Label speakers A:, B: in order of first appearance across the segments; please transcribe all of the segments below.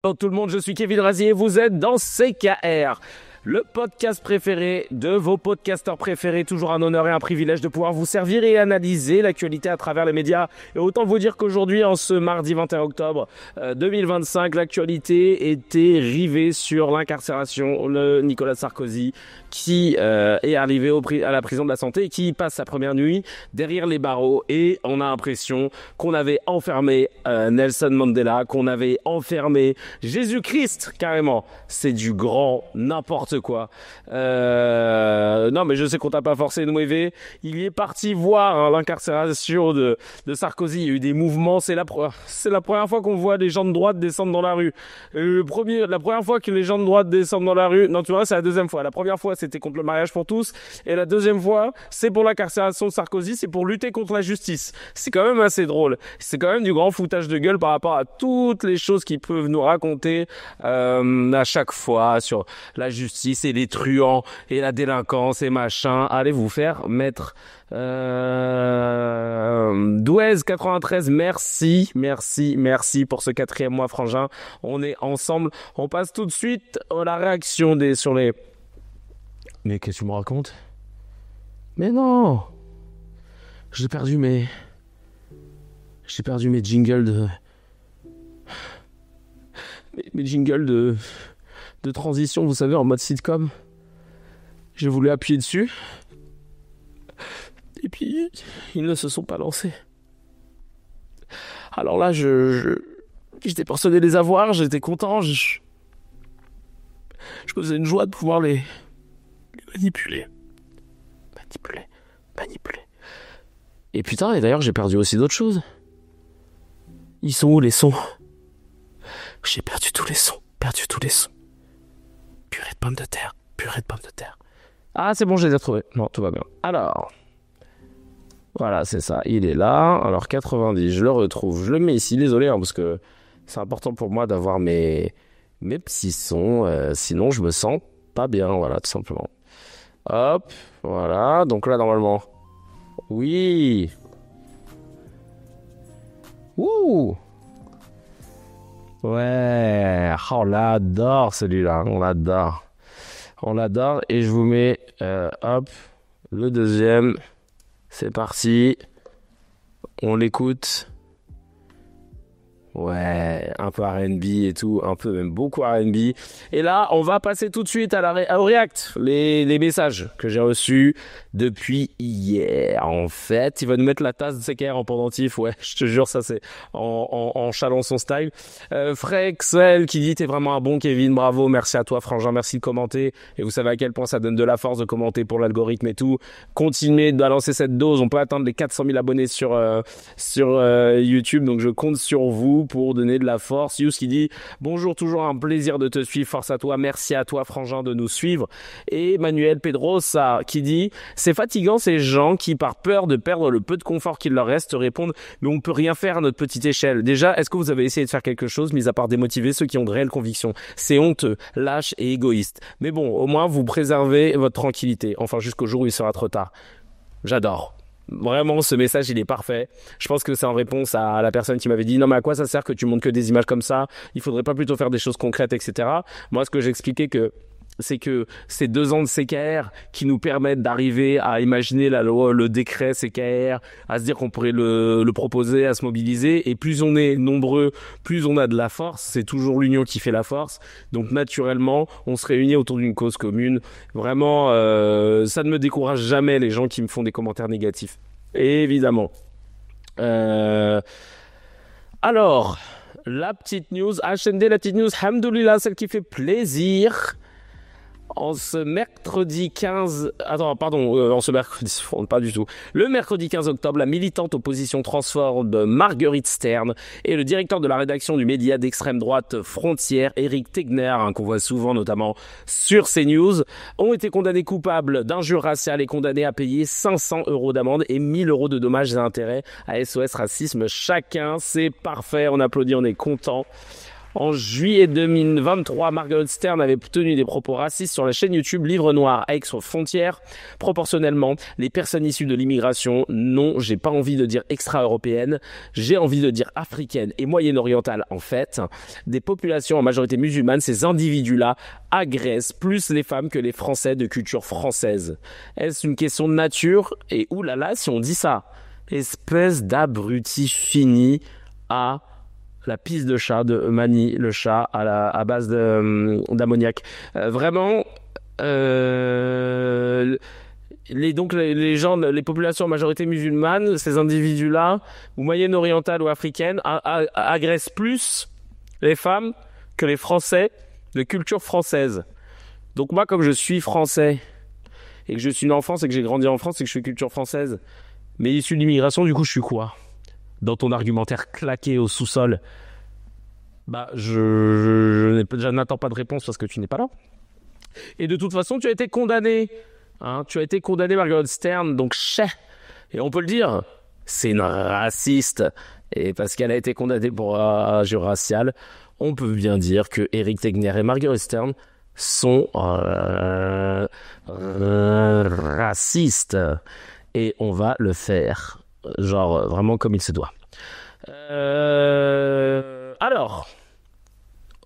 A: Bonjour tout le monde, je suis Kevin Razier, vous êtes dans CKR, le podcast préféré de vos podcasteurs préférés. Toujours un honneur et un privilège de pouvoir vous servir et analyser l'actualité à travers les médias. Et autant vous dire qu'aujourd'hui, en ce mardi 21 octobre 2025, l'actualité était rivée sur l'incarcération de Nicolas Sarkozy, qui est arrivé à la prison de la Santé et qui passe sa première nuit derrière les barreaux. Et on a l'impression qu'on avait enfermé Nelson Mandela, qu'on avait enfermé Jésus-Christ, carrément. C'est du grand n'importe quoi. Non, mais je sais qu'on t'a pas forcé de mouver. Il est parti voir l'incarcération de Sarkozy. Il y a eu des mouvements. C'est la première fois qu'on voit des gens de droite descendre dans la rue. La première fois que les gens de droite descendent dans la rue, non, tu vois, c'est la deuxième fois. La première fois, c'était contre le mariage pour tous. Et la deuxième fois, c'est pour l'incarcération de Sarkozy. C'est pour lutter contre la justice. C'est quand même assez drôle. C'est quand même du grand foutage de gueule par rapport à toutes les choses qu'ils peuvent nous raconter à chaque fois sur la justice et les truands et la délinquance et machin. Allez vous faire mettre 93, merci pour ce 4e mois, frangin. On est ensemble. On passe tout de suite à la réaction sur les... Mais qu'est-ce que tu me racontes? Mais non, j'ai perdu mes jingles mes jingles de transition, vous savez, en mode sitcom. J'ai voulu appuyer dessus. Et puis, ils ne se sont pas lancés. Alors là, j'étais persuadé de les avoir, j'étais content, je me faisais une joie de pouvoir les manipuler. Et putain, et d'ailleurs, j'ai perdu aussi d'autres choses. Ils sont où les sons? J'ai perdu tous les sons. Purée de pommes de terre. Ah, c'est bon, je les ai trouvés. Non, tout va bien. Alors, voilà, c'est ça. Il est là. Alors, 90, je le retrouve. Je le mets ici. Désolé, parce que c'est important pour moi d'avoir mes petits sons. Sinon, je me sens pas bien. Voilà, tout simplement. Hop, voilà. Donc là, normalement... Oui. Ouh. Ouais. Oh, on l'adore celui-là. On l'adore. Et je vous mets, hop, le deuxième. C'est parti. On l'écoute. Ouais, un peu R&B et tout, un peu même beaucoup R&B. Et là, on va passer tout de suite au React, les messages que j'ai reçus depuis hier. En fait, il va nous mettre la tasse de CKR en pendentif. Ouais, je te jure, ça c'est en chalant son style. Frexel qui dit: t'es vraiment un bon Kevin, bravo, merci à toi frangin, merci de commenter. Et vous savez à quel point ça donne de la force de commenter pour l'algorithme et tout. Continuez de balancer cette dose, on peut atteindre les 400 000 abonnés sur YouTube, donc je compte sur vous pour donner de la force. Yous qui dit: bonjour, toujours un plaisir de te suivre, force à toi, merci à toi frangin de nous suivre. Et Manuel Pedrosa qui dit: c'est fatigant ces gens qui, par peur de perdre le peu de confort qu'il leur reste, répondent: mais on peut rien faire à notre petite échelle. Déjà, est-ce que vous avez essayé de faire quelque chose, mis à part démotiver ceux qui ont de réelles convictions? C'est honteux, lâche et égoïste. Mais bon, au moins vous préservez votre tranquillité, enfin jusqu'au jour où il sera trop tard. J'adore. Vraiment, ce message, il est parfait. Je pense que c'est en réponse à la personne qui m'avait dit: non, mais à quoi ça sert que tu montres que des images comme ça? Il faudrait pas plutôt faire des choses concrètes, etc. Moi, ce que j'expliquais c'est que ces 2 ans de CKR qui nous permettent d'arriver à imaginer la loi, le décret CKR, à se dire qu'on pourrait le proposer, à se mobiliser. Et plus on est nombreux, plus on a de la force. C'est toujours l'union qui fait la force. Donc naturellement, on se réunit autour d'une cause commune. Vraiment, ça ne me décourage jamais les gens qui me font des commentaires négatifs. Évidemment. Alors, la petite news, HND, la petite news, hamdoulillah, celle qui fait plaisir. En ce mercredi 15... Attends, pardon, en ce mercredi... Pas du tout. Le mercredi 15 octobre, la militante opposition transforme Marguerite Stern et le directeur de la rédaction du média d'extrême droite Frontières, Éric Tegner, qu'on voit souvent notamment sur CNews, ont été condamnés coupables d'injure raciale et condamnés à payer 500 € d'amende et 1 000 € de dommages et intérêts à SOS Racisme chacun. C'est parfait, on applaudit, on est content. En juillet 2023, Margaret Stern avait tenu des propos racistes sur la chaîne YouTube Livre Noir à Aix-aux-Frontières. Proportionnellement, les personnes issues de l'immigration, non, j'ai pas envie de dire extra-européennes, j'ai envie de dire africaines et moyen-orientales en fait. Des populations en majorité musulmane, ces individus-là agressent plus les femmes que les Français de culture française. Est-ce une question de nature? Et oulala, si on dit ça, espèce d'abruti fini à la pisse de chat de Manny le chat à base d'ammoniac. Vraiment, les gens, les populations en majorité musulmane, ces individus-là, ou moyen-orientales ou africaines, agressent plus les femmes que les Français de culture française. Donc moi, comme je suis français, et que je suis né en France, et que j'ai grandi en France, et que je suis culture française, mais issu de l'immigration, du coup, je suis quoi? Dans ton argumentaire claqué au sous-sol, bah, je n'attends pas de réponse parce que tu n'es pas là. Et de toute façon, tu as été condamné. Hein, tu as été condamné, Margaret Stern, donc et on peut le dire, c'est une raciste. Et parce qu'elle a été condamnée pour injure raciale, on peut bien dire que Éric Tegner et Margaret Stern sont racistes. Et on va le faire, genre vraiment comme il se doit. Alors,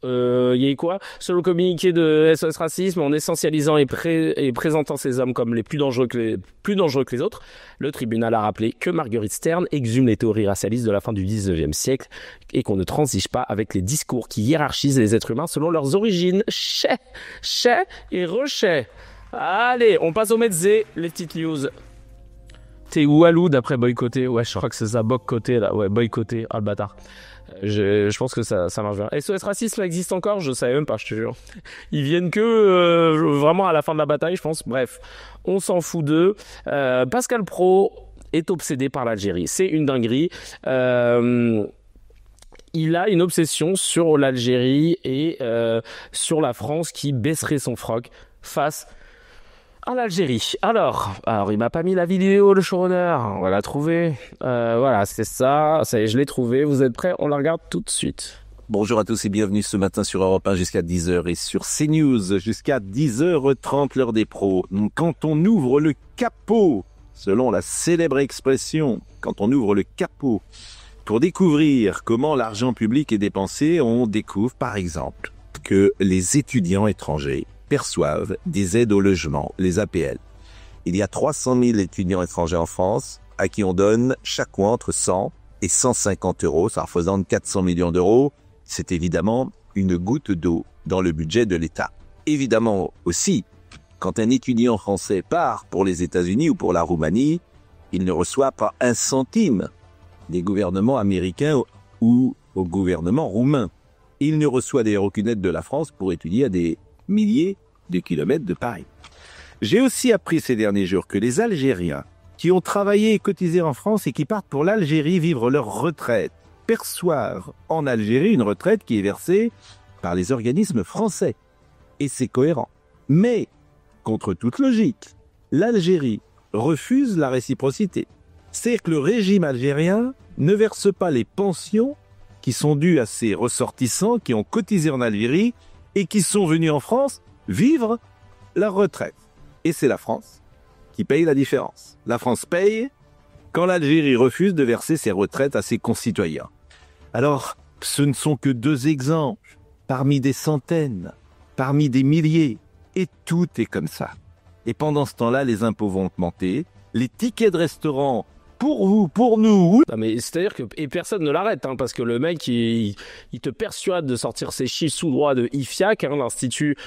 A: il y a eu quoi? Sur le communiqué de SOS Racisme, en essentialisant et présentant ces hommes comme les plus dangereux que les autres, le tribunal a rappelé que Marguerite Stern exhume les théories racialistes de la fin du 19e siècle et qu'on ne transige pas avec les discours qui hiérarchisent les êtres humains selon leurs origines. Chais et rechais. Allez, on passe au Mezzé, les petites news. T'es où Walou d'après boycotté? Ouais, je crois que c'est ça, boycotté là. Ouais, boycotté. Ah le bâtard. Je pense que ça marche bien. SOS Racisme ça existe encore? Je savais même pas, je te jure. Ils viennent que vraiment à la fin de la bataille, je pense. Bref, on s'en fout d'eux. Pascal Praud est obsédé par l'Algérie. C'est une dinguerie. Il a une obsession sur l'Algérie et sur la France qui baisserait son froc face à l'Algérie. Alors, il m'a pas mis la vidéo, le showrunner. On va la trouver. Voilà, c'est ça. Ça y est, je l'ai trouvé. Vous êtes prêts? On la regarde tout de suite.
B: Bonjour à tous et bienvenue ce matin sur Europe 1 jusqu'à 10h et sur CNews jusqu'à 10h30, l'heure des pros. Quand on ouvre le capot, selon la célèbre expression, quand on ouvre le capot pour découvrir comment l'argent public est dépensé, on découvre par exemple que les étudiants étrangers perçoivent des aides au logement, les APL. Il y a 300 000 étudiants étrangers en France à qui on donne chaque mois entre 100 et 150 euros, ça représente 400 millions d'euros. C'est évidemment une goutte d'eau dans le budget de l'État. Évidemment aussi, quand un étudiant français part pour les États-Unis ou pour la Roumanie, il ne reçoit pas un centime des gouvernements américains ou au gouvernement roumain. Il ne reçoit d'ailleurs aucune aide de la France pour étudier à des milliers de kilomètres de Paris. J'ai aussi appris ces derniers jours que les Algériens qui ont travaillé et cotisé en France et qui partent pour l'Algérie vivre leur retraite perçoivent en Algérie une retraite qui est versée par les organismes français. Et c'est cohérent. Mais, contre toute logique, l'Algérie refuse la réciprocité. C'est-à-dire que le régime algérien ne verse pas les pensions qui sont dues à ses ressortissants qui ont cotisé en Algérie et qui sont venus en France vivre leur retraite. Et c'est la France qui paye la différence. La France paye quand l'Algérie refuse de verser ses retraites à ses concitoyens. Alors, ce ne sont que 2 exemples, parmi des centaines, parmi des milliers, et tout est comme ça. Et pendant ce temps-là, les impôts vont augmenter, les tickets de restaurant pour vous, pour nous.
A: Non mais c'est-à-dire que et personne ne l'arrête parce que le mec il te persuade de sortir ses chiffres sous droit de IFIAC, l'institut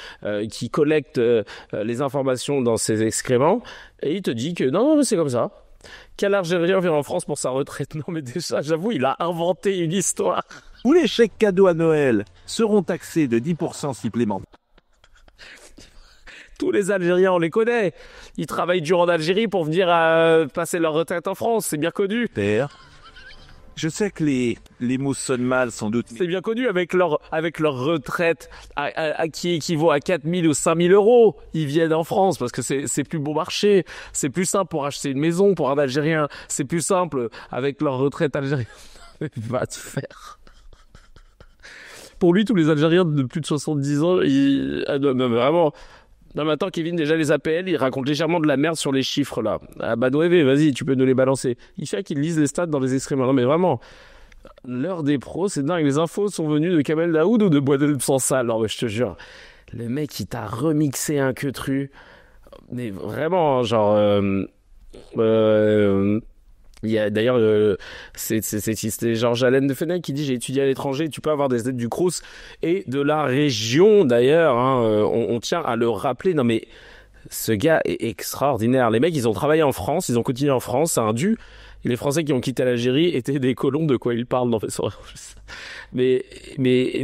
A: qui collecte les informations dans ses excréments, et il te dit que non mais c'est comme ça. Quel Algérien vient en France pour sa retraite? Non mais déjà j'avoue il a inventé une histoire.
B: Où les chèques cadeaux à Noël seront taxés de 10% supplémentaires.
A: Tous les Algériens, on les connaît. Ils travaillent dur en Algérie pour venir passer leur retraite en France. C'est bien connu.
B: Père, je sais que les mots sonnent mal, sans doute.
A: C'est bien connu avec leur retraite qui équivaut à 4 000 ou 5 000 euros. Ils viennent en France parce que c'est plus bon marché. C'est plus simple pour acheter une maison pour un Algérien. C'est plus simple avec leur retraite algérienne. Va te faire. Pour lui, tous les Algériens de plus de 70 ans, non, mais vraiment. Non, mais attends, Kevin, déjà les APL, ils racontent légèrement de la merde sur les chiffres, là. Ah bah, Noévé, vas-y, tu peux nous les balancer. Il fait qu'ils lisent les stats dans les extrêmes. Non, mais vraiment, l'heure des pros, c'est dingue. Les infos sont venues de Kamel Daoud ou de Boisdel sans salle. Non, mais je te jure. Le mec, il t'a remixé un queutru. Mais vraiment, genre... il y a d'ailleurs, c'était Georges Allen de Fenech qui dit j'ai étudié à l'étranger, tu peux avoir des aides du Crous et de la région d'ailleurs, hein, on tient à le rappeler. Non mais ce gars est extraordinaire. Les mecs, ils ont travaillé en France, ils ont continué en France, c'est un dû. Et les Français qui ont quitté l'Algérie étaient des colons, de quoi ils parlent dans mais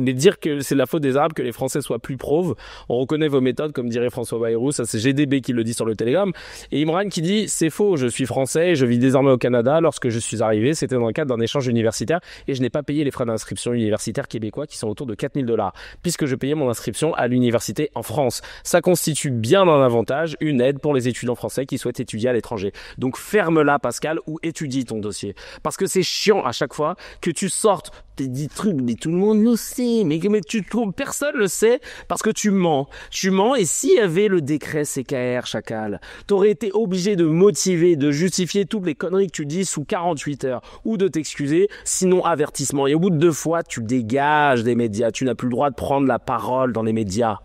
A: dire que c'est la faute des Arabes que les Français soient plus pauvres, on reconnaît vos méthodes, comme dirait François Bayrou, ça c'est GDB qui le dit sur le Telegram, et Imran qui dit c'est faux, je suis français et je vis désormais au Canada, lorsque je suis arrivé c'était dans le cadre d'un échange universitaire et je n'ai pas payé les frais d'inscription universitaire québécois qui sont autour de 4 000 $, puisque je payais mon inscription à l'université en France. Ça constitue bien un avantage, une aide pour les étudiants français qui souhaitent étudier à l'étranger. Donc ferme-la Pascal ou étudie ton dossier, parce que c'est chiant à chaque fois que tu sortes des trucs, mais tout le monde le sait, mais personne le sait, parce que tu mens, et s'il y avait le décret CKR, chacal, t'aurais été obligé de motiver, de justifier toutes les conneries que tu dis sous 48 heures, ou de t'excuser, sinon avertissement, et au bout de 2 fois, tu dégages des médias, tu n'as plus le droit de prendre la parole dans les médias.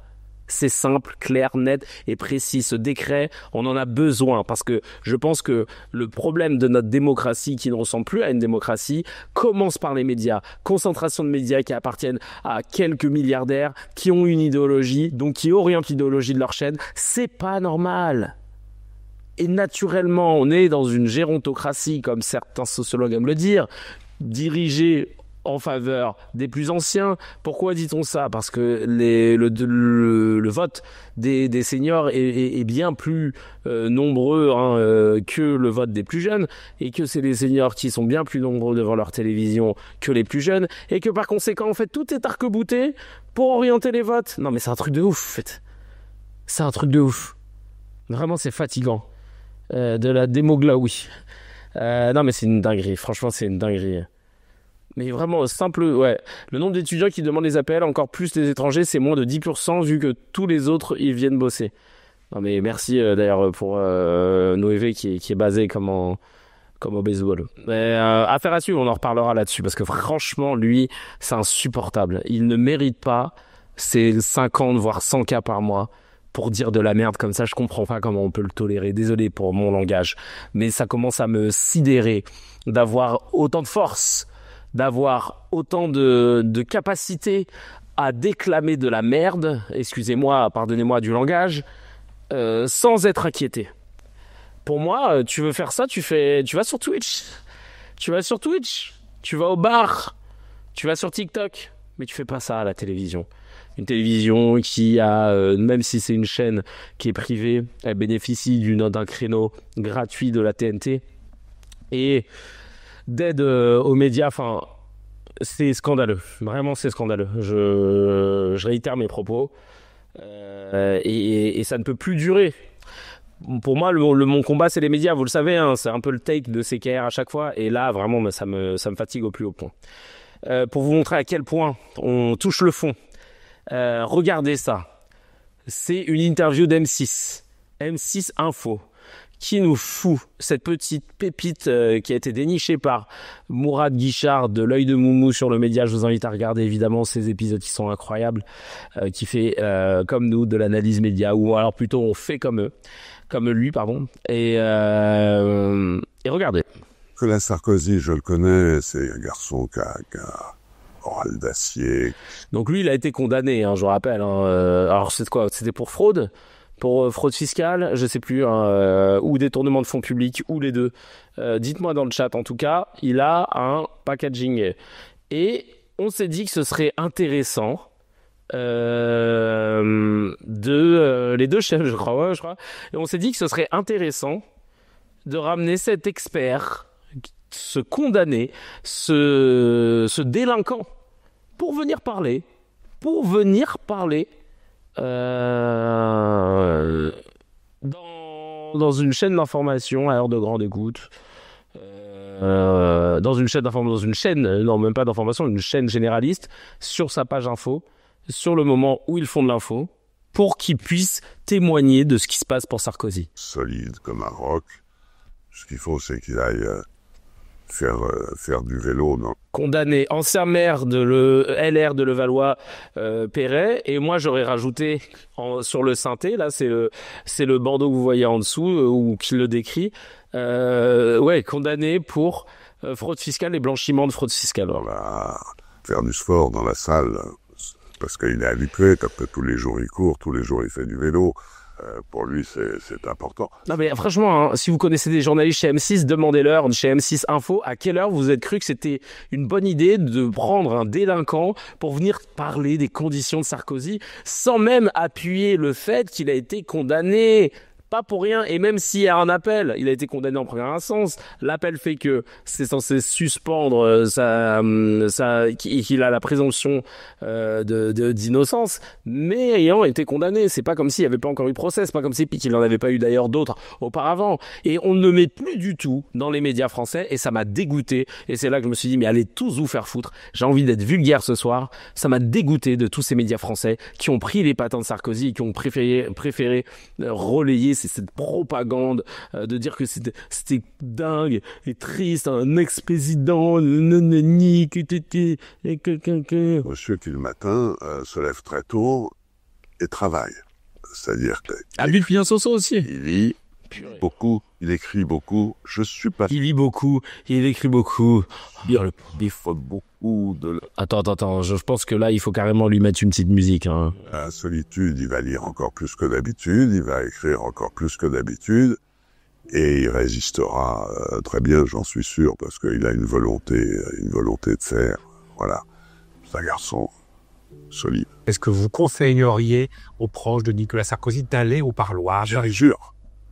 A: C'est simple, clair, net et précis. Ce décret, on en a besoin parce que je pense que le problème de notre démocratie qui ne ressemble plus à une démocratie commence par les médias. Concentration de médias qui appartiennent à quelques milliardaires qui ont une idéologie, donc qui orientent l'idéologie de leur chaîne. C'est pas normal. Et naturellement, on est dans une gérontocratie, comme certains sociologues aiment le dire, dirigée en faveur des plus anciens. Pourquoi dit-on ça? Parce que le vote des seniors est bien plus nombreux que le vote des plus jeunes, et que c'est les seniors qui sont bien plus nombreux devant leur télévision que les plus jeunes, et que par conséquent, en fait, tout est arc-bouté pour orienter les votes. Non, mais c'est un truc de ouf, en fait. C'est un truc de ouf. Vraiment, c'est fatigant. De la démoglaoui. Non, mais c'est une dinguerie. Franchement, c'est une dinguerie. Mais vraiment simple, ouais. Le nombre d'étudiants qui demandent les APL, encore plus les étrangers, c'est moins de 10% vu que tous les autres, ils viennent bosser. Non mais merci d'ailleurs pour Noévé qui est basé comme au baseball. Mais affaire à suivre, on en reparlera là-dessus parce que franchement, lui, c'est insupportable. Il ne mérite pas ces 50 voire 100 cas par mois pour dire de la merde comme ça. Je comprends pas comment on peut le tolérer. Désolé pour mon langage, mais ça commence à me sidérer d'avoir autant de force, d'avoir autant de capacité à déclamer de la merde, excusez-moi, pardonnez-moi du langage, sans être inquiété. Pour moi, tu veux faire ça, tu vas sur Twitch. Tu vas au bar. Tu vas sur TikTok. Mais tu fais pas ça à la télévision. Une télévision qui a, même si c'est une chaîne qui est privée, elle bénéficie d'un créneau gratuit de la TNT. Et d'aide aux médias, enfin, c'est scandaleux. Vraiment, c'est scandaleux. Je réitère mes propos. Et ça ne peut plus durer. Pour moi, mon combat, c'est les médias. Vous le savez, hein, c'est un peu le take de CKR à chaque fois. Et là, vraiment, ça me fatigue au plus haut point. Pour vous montrer à quel point on touche le fond. Regardez ça. C'est une interview d'M6. M6 Info. Qui nous fout cette petite pépite qui a été dénichée par Mourad Guichard de l'œil de Moumou sur le média. Je vous invite à regarder évidemment ces épisodes qui sont incroyables, qui fait comme nous de l'analyse média, ou alors plutôt on fait comme lui, pardon. Et regardez.
C: Nicolas Sarkozy, je le connais, c'est un garçon qui a moral d'acier.
A: Donc lui, il a été condamné, je rappelle. Alors c'est quoi? C'était pour fraude? Pour fraude fiscale, je sais plus, ou détournement de fonds publics, ou les deux. Dites-moi dans le chat. En tout cas, il a un packaging. Et on s'est dit que ce serait intéressant les deux chefs, je crois. Et on s'est dit que ce serait intéressant de ramener cet expert, ce condamné, ce délinquant, pour venir parler. Dans une chaîne d'information à heure de grande écoute, dans une chaîne d'information, non même pas d'information, une chaîne généraliste, sur sa page info, sur le moment où ils font de l'info, pour qu'ils puissent témoigner de ce qui se passe pour Sarkozy.
C: Solide comme un roc. Ce qu'il faut, c'est qu'il aille faire du vélo. Non.
A: Condamné, ancien maire de LR de Levallois-Perret, et moi j'aurais rajouté sur le synthé, là c'est le bandeau que vous voyez en dessous, ou qui le décrit, condamné pour fraude fiscale et blanchiment de fraude fiscale.
C: Voilà. Faire du sport dans la salle, parce qu'il est habitué, qu'après tous les jours il court, tous les jours il fait du vélo. Pour lui, c'est important.
A: Non mais franchement, si vous connaissez des journalistes chez M6, demandez-leur, chez M6 Info, à quelle heure vous êtes cru que c'était une bonne idée de prendre un délinquant pour venir parler des conditions de Sarkozy, sans même appuyer le fait qu'il a été condamné. Pas pour rien, et même s'il y a un appel, il a été condamné en première instance. L'appel fait que c'est censé suspendre qu'il a la présomption d'innocence, mais ayant été condamné, c'est pas comme s'il n'y avait pas encore eu de procès, c'est pas comme si qu'il n'en avait pas eu d'ailleurs d'autres auparavant. Et on ne met plus du tout dans les médias français, et ça m'a dégoûté. Et c'est là que je me suis dit, mais allez tous vous faire foutre. J'ai envie d'être vulgaire ce soir. Ça m'a dégoûté de tous ces médias français qui ont pris les patins de Sarkozy et qui ont préféré relayer cette propagande de dire que c'était dingue et triste, un ex-président,
C: Monsieur qui le matin se lève très tôt et travaille. C'est-à-dire
A: qu'il Fabien Soso aussi.
C: Il lit beaucoup, il écrit beaucoup. Je suis pas.
A: Il lit beaucoup, il écrit beaucoup.
B: Il faut beaucoup de.
A: Attends, je pense que là il faut carrément lui mettre une petite musique. Hein.
C: La solitude, il va lire encore plus que d'habitude, il va écrire encore plus que d'habitude, et il résistera très bien, j'en suis sûr, parce qu'il a une volonté de faire. Voilà, c'est un garçon solide.
D: Est-ce que vous conseilleriez aux proches de Nicolas Sarkozy d'aller au parloir?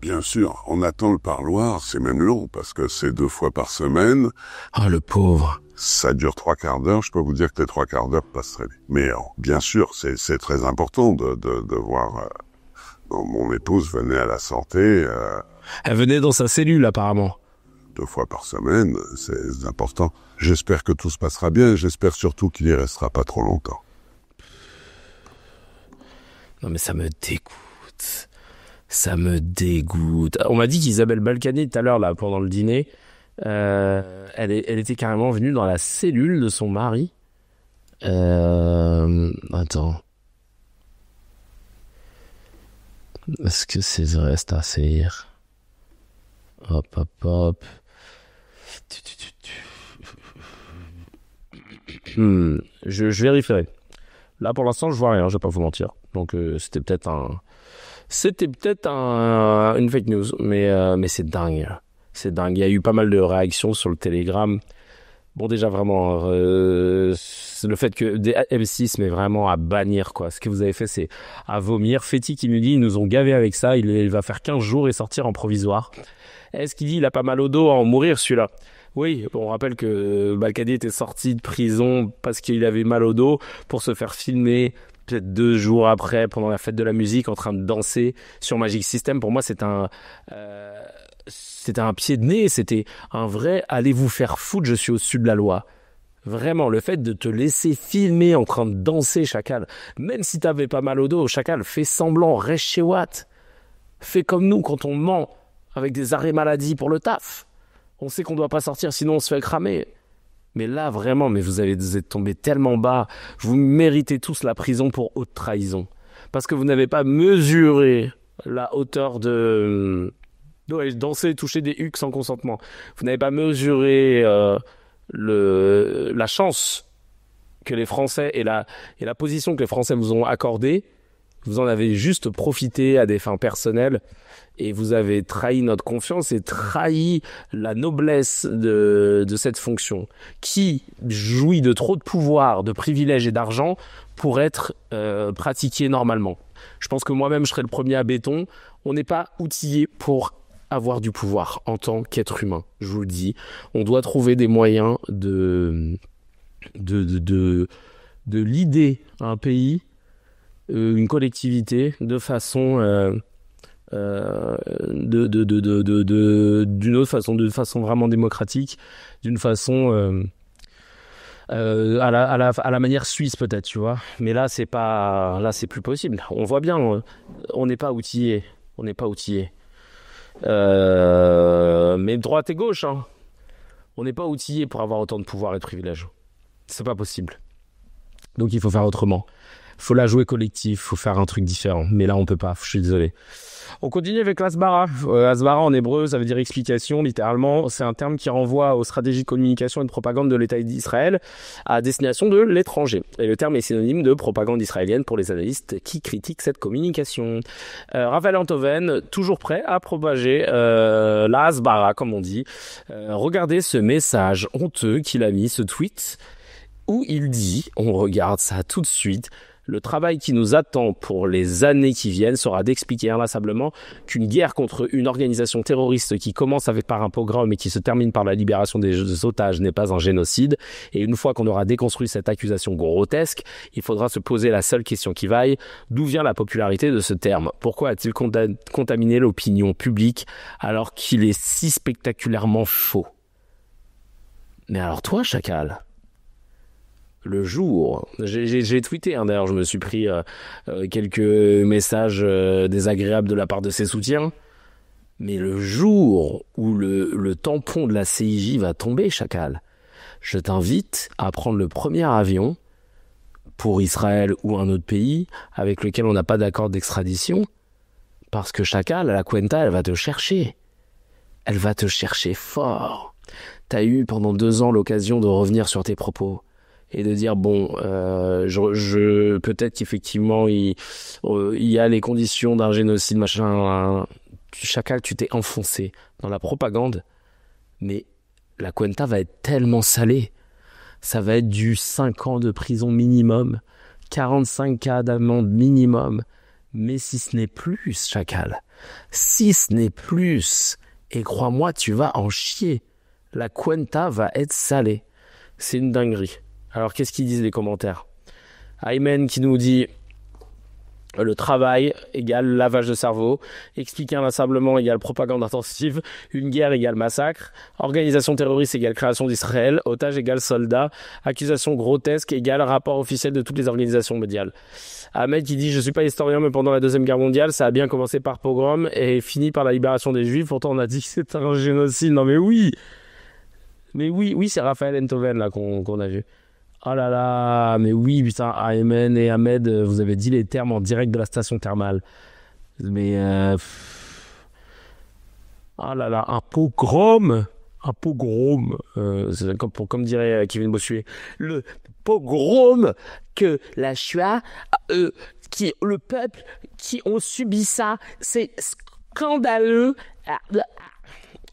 C: Bien sûr, on attend le parloir, c'est même long, parce que c'est 2 fois par semaine.
A: Ah, le pauvre.
C: Ça dure 3/4 d'heure, je peux vous dire que les 3/4 d'heure passent très vite. Mais bien sûr, c'est très important de voir... mon épouse venait à la santé...
A: Elle venait dans sa cellule, apparemment.
C: 2 fois par semaine, c'est important. J'espère que tout se passera bien, j'espère surtout qu'il y restera pas trop longtemps.
A: Non mais ça me dégoûte. Ça me dégoûte. On m'a dit qu'Isabelle Balkany, tout à l'heure, là, pendant le dîner, elle était carrément venue dans la cellule de son mari. Attends. Est-ce que c'est vrai, cette affaire? Hop. Je vérifierai. Là, pour l'instant, je vois rien, je vais pas vous mentir. Donc, c'était peut-être une fake news, mais c'est dingue. C'est dingue. Il y a eu pas mal de réactions sur le Telegram. Bon, déjà, vraiment, c'est le fait que M6 met vraiment à bannir, quoi. Ce que vous avez fait, c'est à vomir. Fetty qui nous dit, ils nous ont gavé avec ça, il va faire 15 jours et sortir en provisoire. Est-ce qu'il dit, il a pas mal au dos à en mourir, celui-là? Oui, on rappelle que Balkany était sorti de prison parce qu'il avait mal au dos pour se faire filmer peut-être 2 jours après, pendant la fête de la musique, en train de danser sur Magic System. Pour moi, c'était un pied de nez, c'était un vrai « allez vous faire foutre, je suis au-dessus de la loi ». Vraiment, le fait de te laisser filmer en train de danser, Chacal, même si t'avais pas mal au dos, Chacal, fais semblant, reste chez Watt. Fais comme nous quand on ment avec des arrêts maladie pour le taf. On sait qu'on doit pas sortir, sinon on se fait cramer. Mais là, vraiment, vous êtes tombés tellement bas. Vous méritez tous la prison pour haute trahison. Parce que vous n'avez pas mesuré la hauteur de... danser, toucher des hucs sans consentement. Vous n'avez pas mesuré la chance que les Français et la position que les Français vous ont accordée. Vous en avez juste profité à des fins personnelles et vous avez trahi notre confiance et trahi la noblesse de cette fonction qui jouit de trop de pouvoir, de privilèges et d'argent pour être pratiquée normalement. Je pense que moi-même, je serais le premier à béton. On n'est pas outillé pour avoir du pouvoir en tant qu'être humain. Je vous le dis. On doit trouver des moyens de l'idée à un pays, une collectivité, de façon d'une autre façon, de façon vraiment démocratique, d'une façon à la manière suisse peut-être, tu vois. Mais là c'est plus possible. On voit bien, on n'est pas outillé, mais droite et gauche, hein. On n'est pas outillé pour avoir autant de pouvoir et de privilèges. C'est pas possible. Donc il faut faire autrement. Faut la jouer collectif, faut faire un truc différent. Mais là, on peut pas, je suis désolé. On continue avec l'Asbara. Asbara en hébreu, ça veut dire explication, littéralement. C'est un terme qui renvoie aux stratégies de communication et de propagande de l'État d'Israël à destination de l'étranger. Et le terme est synonyme de propagande israélienne pour les analystes qui critiquent cette communication. Raphaël Enthoven, toujours prêt à propager la Asbara, comme on dit. Regardez ce message honteux qu'il a mis, ce tweet, où il dit, on regarde ça tout de suite, le travail qui nous attend pour les années qui viennent sera d'expliquer inlassablement qu'une guerre contre une organisation terroriste qui commence par un pogrom et qui se termine par la libération des otages n'est pas un génocide. Et une fois qu'on aura déconstruit cette accusation grotesque, il faudra se poser la seule question qui vaille. D'où vient la popularité de ce terme? Pourquoi a-t-il contaminé l'opinion publique alors qu'il est si spectaculairement faux? Mais alors toi, chacal, le jour, j'ai tweeté, hein, d'ailleurs je me suis pris quelques messages désagréables de la part de ses soutiens, mais le jour où le tampon de la CIJ va tomber, chacal, je t'invite à prendre le premier avion pour Israël ou un autre pays avec lequel on n'a pas d'accord d'extradition, parce que chacal, la Cuenta, elle va te chercher fort. T'as eu pendant 2 ans l'occasion de revenir sur tes propos et de dire bon, peut-être qu'effectivement il y a les conditions d'un génocide, machin. Chacal, tu t'es enfoncé dans la propagande, mais la Cuenta va être tellement salée, ça va être du 5 ans de prison minimum, 45 cas d'amende minimum, mais si ce n'est plus, chacal, si ce n'est plus, et crois-moi, tu vas en chier, la Cuenta va être salée, c'est une dinguerie. Alors, qu'est-ce qu'ils disent les commentaires? Aymen qui nous dit le travail égale lavage de cerveau, expliquer inlassablement égale propagande intensive, une guerre égale massacre, organisation terroriste égale création d'Israël, otage égale soldat, accusation grotesque égale rapport officiel de toutes les organisations mondiales. Ahmed qui dit je suis pas historien mais pendant la Deuxième Guerre mondiale ça a bien commencé par pogrom et fini par la libération des Juifs, pourtant on a dit que c'était un génocide. Non mais oui, c'est Raphaël Enthoven là qu'on a vu. Oh là là, mais oui, putain, Aymen et Ahmed, vous avez dit les termes en direct de la station thermale. Mais, oh là là, un pogrom, c'est comme dirait Kevin Bossuet, le pogrom que la Shoah, le peuple qui ont subi ça, c'est scandaleux.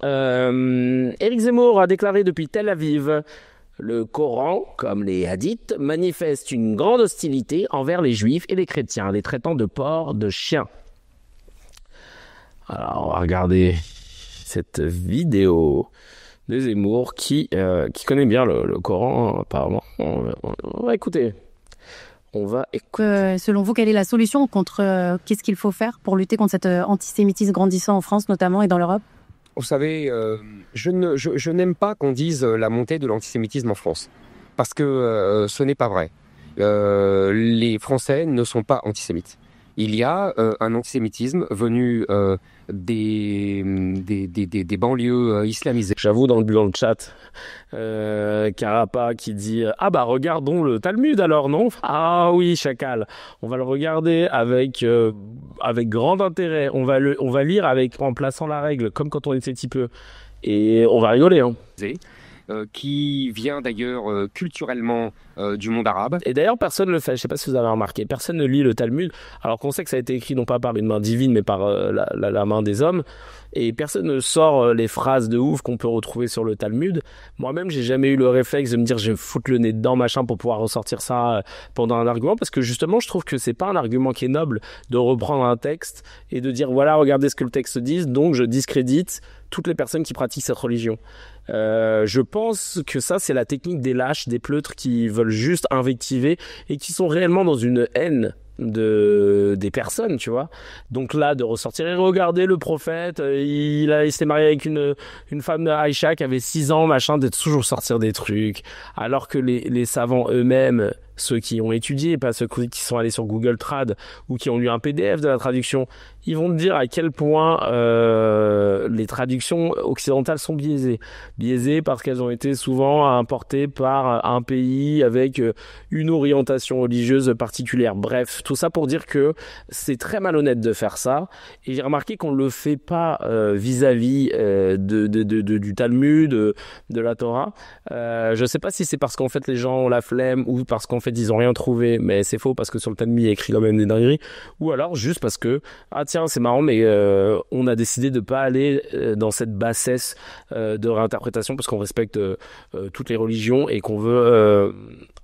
A: Éric Zemmour a déclaré depuis Tel Aviv: le Coran, comme les hadiths, manifeste une grande hostilité envers les juifs et les chrétiens, les traitant de porcs, de chiens. Alors, on va regarder cette vidéo de Zemmour qui connaît bien le Coran, apparemment. On va écouter.
E: Selon vous, quelle est la solution contre qu'est-ce qu'il faut faire pour lutter contre cet antisémitisme grandissant en France notamment et dans l'Europe?
F: Vous savez, je n'aime pas qu'on dise la montée de l'antisémitisme en France, parce que ce n'est pas vrai. Les Français ne sont pas antisémites. Il y a un antisémitisme venu des banlieues islamisées.
A: J'avoue, dans le chat, Carapa qui dit « Ah bah regardons le Talmud alors, non ?» Ah oui, chacal, on va le regarder avec grand intérêt. On va lire en plaçant la règle, comme quand on était petit peu. Et on va rigoler, hein.
F: Qui vient d'ailleurs culturellement du monde arabe.
A: Et d'ailleurs, personne ne le fait. Je ne sais pas si vous avez remarqué. Personne ne lit le Talmud, alors qu'on sait que ça a été écrit non pas par une main divine, mais par la main des hommes. Et personne ne sort les phrases de ouf qu'on peut retrouver sur le Talmud. Moi-même, j'ai jamais eu le réflexe de me dire je vais foutre le nez dedans, machin, pour pouvoir ressortir ça pendant un argument, parce que justement, je trouve que c'est pas un argument qui est noble de reprendre un texte et de dire voilà, regardez ce que le texte dit, donc je discrédite toutes les personnes qui pratiquent cette religion. Je pense que ça, c'est la technique des lâches, des pleutres qui veulent juste invectiver et qui sont réellement dans une haine des personnes, tu vois. Donc là, de ressortir et regarder le prophète, il s'est marié avec une femme de Aïcha qui avait 6 ans, machin, de toujours sortir des trucs. Alors que les savants eux-mêmes, ceux qui ont étudié, pas ceux qui sont allés sur Google Trad ou qui ont lu un PDF de la traduction, ils vont te dire à quel point les traductions occidentales sont biaisées. Biaisées parce qu'elles ont été souvent importées par un pays avec une orientation religieuse particulière. Bref, tout ça pour dire que c'est très malhonnête de faire ça. Et j'ai remarqué qu'on le fait pas vis-à-vis du Talmud, de la Torah. Je sais pas si c'est parce qu'en fait les gens ont la flemme ou parce qu'en fait ils ont rien trouvé, mais c'est faux parce que sur le Talmud il y a écrit quand même des dingueries, ou alors juste parce que tiens, c'est marrant, mais on a décidé de pas aller dans cette bassesse de réinterprétation parce qu'on respecte toutes les religions et qu'on veut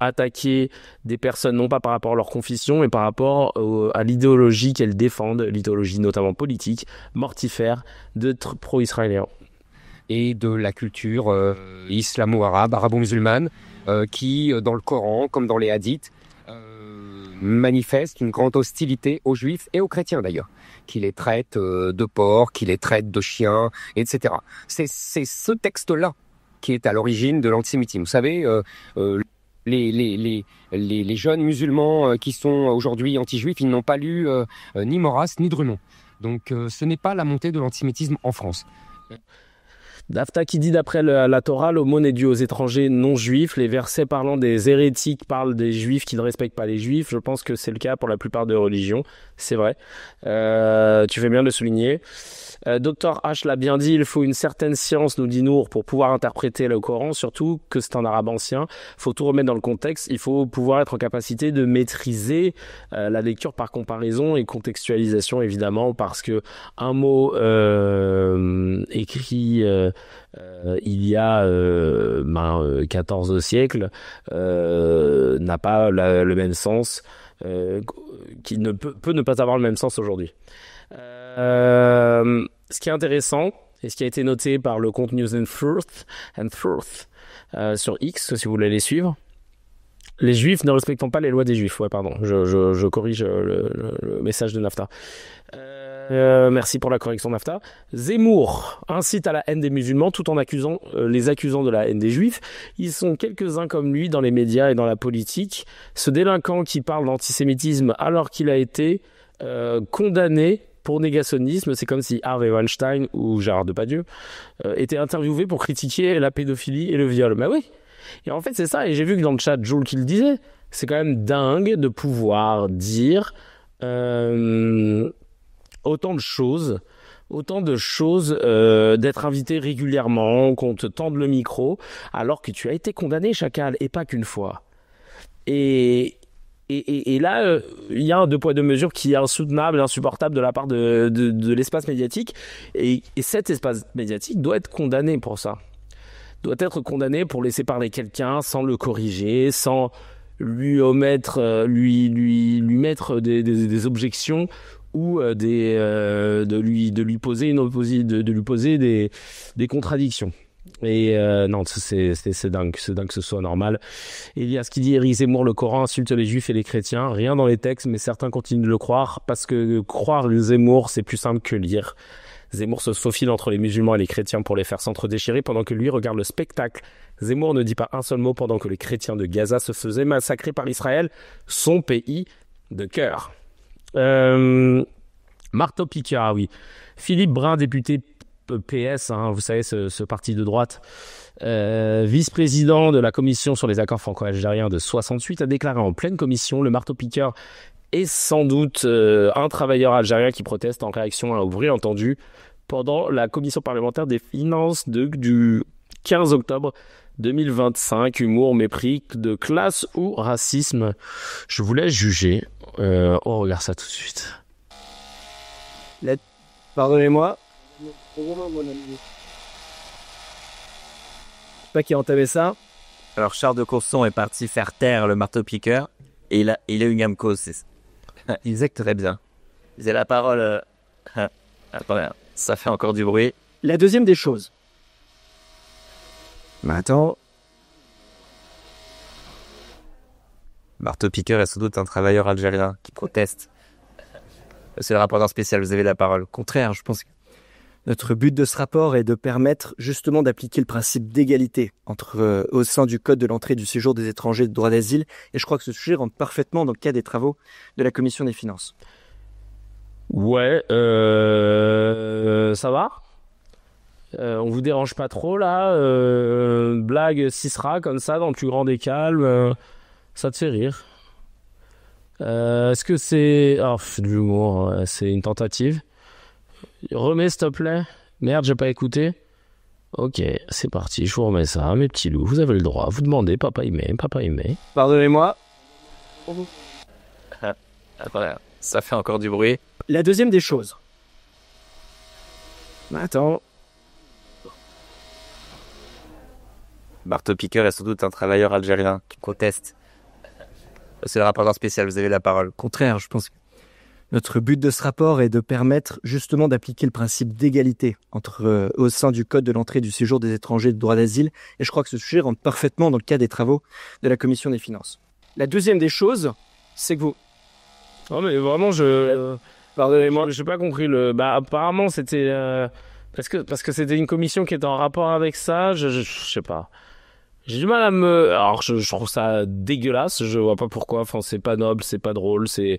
A: attaquer des personnes non pas par rapport à leur confession, mais par rapport à l'idéologie qu'elles défendent, l'idéologie notamment politique, mortifère, d'être pro-israélien.
F: Et de la culture islamo-arabe, arabo-musulmane, qui, dans le Coran, comme dans les hadiths, manifeste une grande hostilité aux juifs et aux chrétiens d'ailleurs, qui les traite de porcs, qui les traite de chiens, etc. C'est ce texte-là qui est à l'origine de l'antisémitisme. Vous savez, les jeunes musulmans qui sont aujourd'hui anti-juifs, ils n'ont pas lu ni Maurras ni Drummond. Donc ce n'est pas la montée de l'antisémitisme en France.
A: Dafta qui dit d'après la Torah, l'aumône est due aux étrangers non juifs. Les versets parlant des hérétiques parlent des juifs qui ne respectent pas les juifs. Je pense que c'est le cas pour la plupart des religions. C'est vrai. Tu fais bien de le souligner. Dr H l'a bien dit, il faut une certaine science, nous dit Nour, pour pouvoir interpréter le Coran, surtout que c'est en arabe ancien. Il faut tout remettre dans le contexte. Il faut pouvoir être en capacité de maîtriser la lecture par comparaison et contextualisation, évidemment, parce que un mot écrit il y a 14 siècles n'a pas le même sens, qui ne peut ne pas avoir le même sens aujourd'hui. Ce qui est intéressant et ce qui a été noté par le compte News and Truth sur X, si vous voulez les suivre, les juifs ne respectant pas les lois des juifs. Ouais, pardon, je corrige le message de Nafta. Merci pour la correction, Nafta. Zemmour incite à la haine des musulmans tout en les accusant de la haine des juifs. Ils sont quelques-uns comme lui dans les médias et dans la politique. Ce délinquant qui parle d'antisémitisme alors qu'il a été condamné pour négationnisme, c'est comme si Harvey Weinstein ou Gérard Depardieu étaient interviewés pour critiquer la pédophilie et le viol. Mais oui. Et en fait, c'est ça. Et j'ai vu que dans le chat, Jules qui le disait, c'est quand même dingue de pouvoir dire autant de choses, d'être invité régulièrement, qu'on te tende le micro, alors que tu as été condamné, chacal, et pas qu'une fois. Et là, il y a un deux poids deux mesures qui est insoutenable, insupportable de la part de l'espace médiatique. Et cet espace médiatique doit être condamné pour ça. Doit être condamné pour laisser parler quelqu'un sans le corriger, sans lui mettre des objections ou de lui poser des contradictions. Et non, c'est dingue que ce soit normal. Il y a ce qui dit Éric Zemmour, le Coran insulte les juifs et les chrétiens, rien dans les textes, mais certains continuent de le croire, parce que croire le Zemmour, c'est plus simple que lire. Zemmour se faufile entre les musulmans et les chrétiens pour les faire s'entre-déchirer pendant que lui regarde le spectacle. Zemmour ne dit pas un seul mot pendant que les chrétiens de Gaza se faisaient massacrer par Israël, son pays de cœur. Marteau-piqueur, oui. Philippe Brun, député PS, vous savez, ce parti de droite, vice-président de la commission sur les accords franco-algériens de 68, a déclaré en pleine commission: le marteau-piqueur est sans doute un travailleur algérien qui proteste en réaction à un bruit entendu pendant la commission parlementaire des finances du 15 octobre 2025. Humour, mépris de classe ou racisme. Je vous laisse juger. On regarde ça tout de suite. Pardonnez-moi. Je sais pas qui a entamé ça.
G: Alors Charles de Courson est parti faire taire le marteau-piqueur et il a eu gamme cause. Il disait que très bien. Il disait la parole. Attendez, ça fait encore du bruit.
H: La deuxième des choses. Mais attends.
G: Marteau-piqueur est sans doute un travailleur algérien qui proteste. C'est le rapporteur spécial, vous avez la parole.
H: Au contraire, je pense que notre but de ce rapport est de permettre justement d'appliquer le principe d'égalité au sein du Code de l'entrée et du séjour des étrangers de droit d'asile. Et je crois que ce sujet rentre parfaitement dans le cadre des travaux de la Commission des finances.
A: Ouais, ça va? On vous dérange pas trop là? Blague Cicera comme ça dans le plus grand des calmes, ça te fait rire? Est-ce que c'est... Oh, de l'humour, c'est une tentative. Remets s'il te plaît. Merde, j'ai pas écouté. Ok, c'est parti, je vous remets ça, mes petits loups, vous avez le droit, vous demandez, papa il met.
H: Pardonnez-moi.
G: Attendez, ça fait encore du bruit.
H: La deuxième des choses.
A: Attends.
G: Marteau-piqueur est sans doute un travailleur algérien qui proteste. C'est le rapporteur spécial, vous avez la parole.
H: Au contraire, je pense que notre but de ce rapport est de permettre justement d'appliquer le principe d'égalité au sein du Code de l'entrée et du séjour des étrangers de droit d'asile. Et je crois que ce sujet rentre parfaitement dans le cadre des travaux de la Commission des finances. La deuxième des choses, c'est que vous...
A: Non mais vraiment, pardonnez-moi, j'ai pas compris apparemment c'était... Parce que c'était une commission qui était en rapport avec ça, je sais pas. J'ai du mal à me... Alors, je trouve ça dégueulasse, je vois pas pourquoi, enfin, c'est pas noble, c'est pas drôle, c'est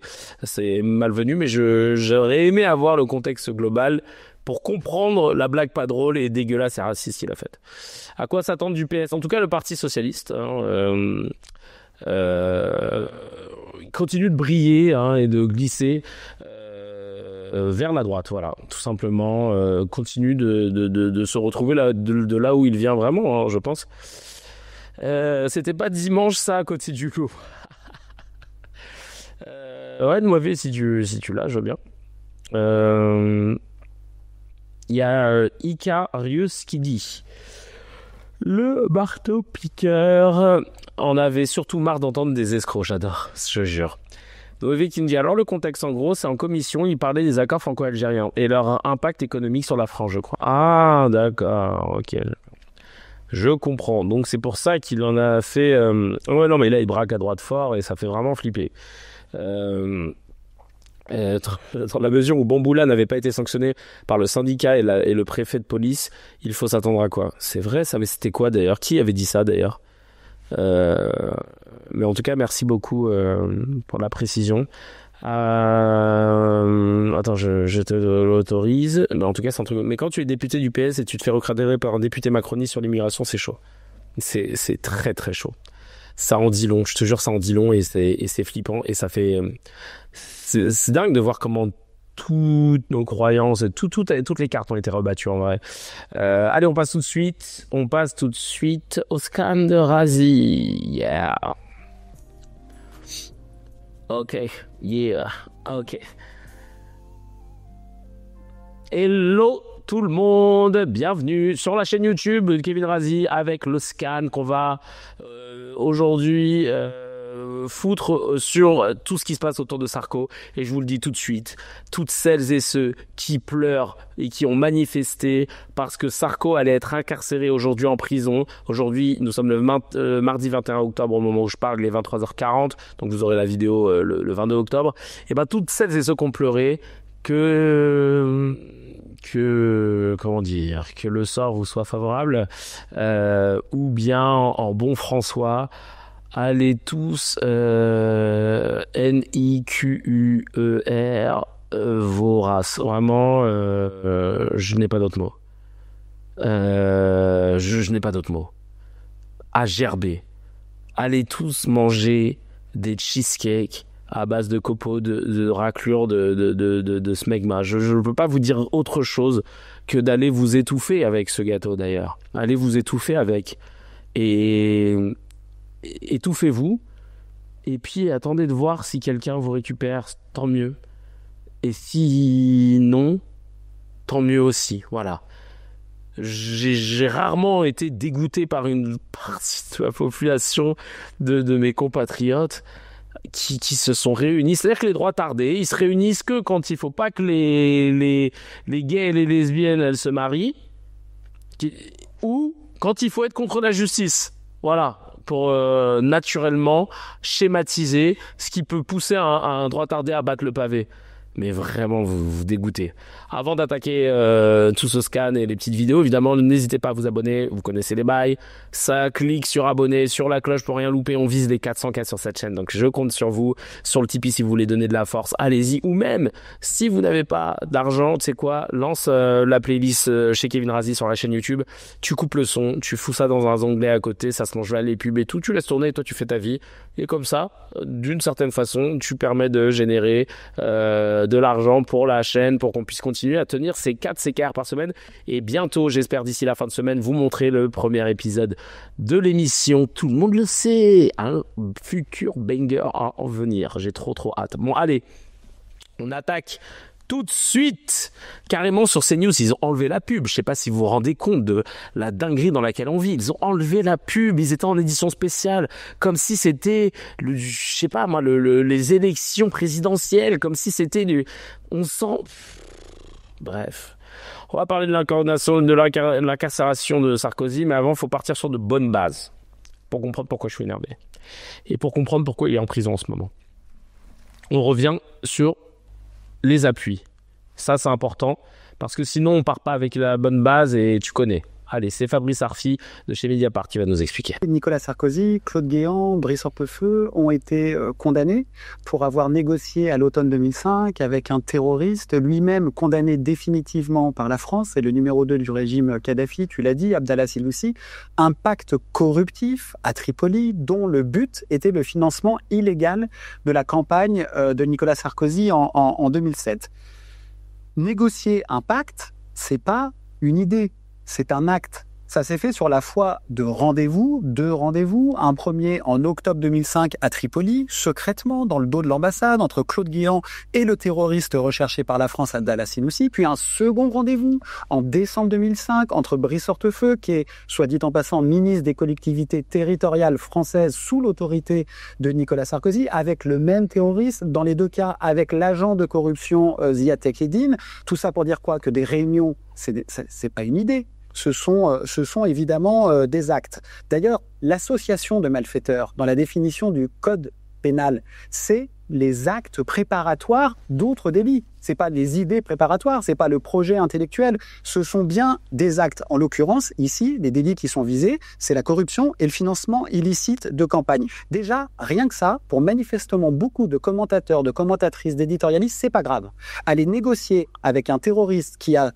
A: malvenu, mais j'aurais aimé avoir le contexte global pour comprendre la blague pas drôle et dégueulasse et raciste qu'il a faite. À quoi s'attendre du PS? En tout cas, le Parti Socialiste, il continue de briller et de glisser vers la droite, voilà, tout simplement, continue de se retrouver de là où il vient vraiment, je pense. C'était pas dimanche ça à côté du coup. Ouais, Noavé, si tu l'as, je veux bien. Il y a Icarius qui dit: le marteau-piqueur en avait surtout marre d'entendre des escrocs, j'adore, je jure. Noavé qui me dit: alors le contexte en gros, c'est en commission, il parlait des accords franco-algériens et leur impact économique sur la France, je crois. Ah, d'accord, ok. Je comprends. Donc c'est pour ça qu'il en a fait... Ouais, non, mais là, il braque à droite fort et ça fait vraiment flipper. Dans la mesure où Bamboula n'avait pas été sanctionné par le syndicat et le préfet de police, il faut s'attendre à quoi? C'est vrai ça, mais c'était quoi d'ailleurs? Qui avait dit ça d'ailleurs? Mais en tout cas, merci beaucoup pour la précision. Attends, je te l'autorise. Mais en tout cas, c'est un truc. Mais quand tu es député du PS et tu te fais recadrer par un député macroniste sur l'immigration, c'est chaud. C'est très très chaud. Ça en dit long. Je te jure, ça en dit long et c'est flippant et ça fait. C'est dingue de voir comment toutes nos croyances, toutes les cartes ont été rebattues en vrai. Allez, on passe tout de suite au scan de Razi. Yeah. Ok, yeah, ok. Hello tout le monde, bienvenue sur la chaîne YouTube de Kevin Razi avec le scan qu'on va aujourd'hui foutre sur tout ce qui se passe autour de Sarko. Et je vous le dis tout de suite, toutes celles et ceux qui pleurent et qui ont manifesté parce que Sarko allait être incarcéré aujourd'hui en prison. Aujourd'hui, nous sommes le mardi 21 octobre au moment où je parle, il est 23h40, donc vous aurez la vidéo le 22 octobre. Et ben toutes celles et ceux qui ont pleuré que comment dire, que le sort vous soit favorable, ou bien en bon François, allez tous NIQUER vos races. Vraiment, je n'ai pas d'autre mot. Je n'ai pas d'autre mot. À gerber. Allez tous manger des cheesecakes à base de copeaux, de raclures, de smegma. Je ne peux pas vous dire autre chose que d'aller vous étouffer avec ce gâteau d'ailleurs. Allez vous étouffer avec. Et étouffez-vous. Et puis attendez de voir si quelqu'un vous récupère, tant mieux. Et si non, tant mieux aussi. Voilà. J'ai rarement été dégoûté par une partie de la population de mes compatriotes qui se sont réunis. C'est-à-dire que les droits tardés, ils se réunissent que quand il faut pas que les gays et les lesbiennes elles se marient, ou quand il faut être contre la justice. Voilà. pour naturellement schématiser ce qui peut pousser un droitardé à battre le pavé. Mais vraiment, vous dégoûtez. Avant d'attaquer tout ce scan et les petites vidéos, évidemment, n'hésitez pas à vous abonner. Vous connaissez les bails. Ça clique sur abonner, sur la cloche pour rien louper. On vise les 400K sur cette chaîne. Donc, je compte sur vous. Sur le Tipeee, si vous voulez donner de la force, allez-y. Ou même, si vous n'avez pas d'argent, tu sais quoi, lance la playlist chez Kevin Razi sur la chaîne YouTube. Tu coupes le son, tu fous ça dans un onglet à côté, ça se mange mal les pubs et tout. Tu laisses tourner et toi, tu fais ta vie. Et comme ça, d'une certaine façon, tu permets de générer de l'argent pour la chaîne, pour qu'on puisse continuer à tenir ces 4 CKR par semaine. Et bientôt, j'espère d'ici la fin de semaine, vous montrer le premier épisode de l'émission. Tout le monde le sait, un futur banger à en venir. J'ai trop hâte. Bon, allez, on attaque tout de suite, carrément sur CNews. Ils ont enlevé la pub. Je sais pas si vous vous rendez compte de la dinguerie dans laquelle on vit. Ils ont enlevé la pub. Ils étaient en édition spéciale, comme si c'était, je sais pas moi, les élections présidentielles, comme si c'était on sent. Bref. On va parler de l'incarcération de Sarkozy, mais avant, il faut partir sur de bonnes bases pour comprendre pourquoi je suis énervé et pour comprendre pourquoi il est en prison en ce moment. On revient sur les appuis. Ça, c'est important parce que sinon, on part pas avec la bonne base et tu connais. Allez, c'est Fabrice Arfi de chez Mediapart qui va nous expliquer.
I: Nicolas Sarkozy, Claude Guéant, Brice Hortefeux ont été condamnés pour avoir négocié à l'automne 2005 avec un terroriste, lui-même condamné définitivement par la France, c'est le numéro 2 du régime Kadhafi, tu l'as dit, Abdallah Siloussi, un pacte corruptif à Tripoli dont le but était le financement illégal de la campagne de Nicolas Sarkozy en 2007. Négocier un pacte, c'est pas une idée. C'est un acte. Ça s'est fait sur la foi de rendez-vous, deux rendez-vous. Un premier en octobre 2005 à Tripoli, secrètement, dans le dos de l'ambassade, entre Claude Guéant et le terroriste recherché par la France, Abdallah Siloussi. Puis un second rendez-vous en décembre 2005 entre Brice Hortefeux, qui est, soit dit en passant, ministre des collectivités territoriales françaises sous l'autorité de Nicolas Sarkozy, avec le même terroriste, dans les deux cas, avec l'agent de corruption Ziad Takieddine. Tout ça pour dire quoi? Que des réunions, c'est pas une idée. Ce sont évidemment des actes. D'ailleurs, l'association de malfaiteurs, dans la définition du code pénal, c'est les actes préparatoires d'autres délits. C'est pas les idées préparatoires, c'est pas le projet intellectuel, ce sont bien des actes. En l'occurrence, ici, les délits qui sont visés, c'est la corruption et le financement illicite de campagne. Déjà, rien que ça, pour manifestement beaucoup de commentateurs, de commentatrices, d'éditorialistes, c'est pas grave. Aller négocier avec un terroriste qui a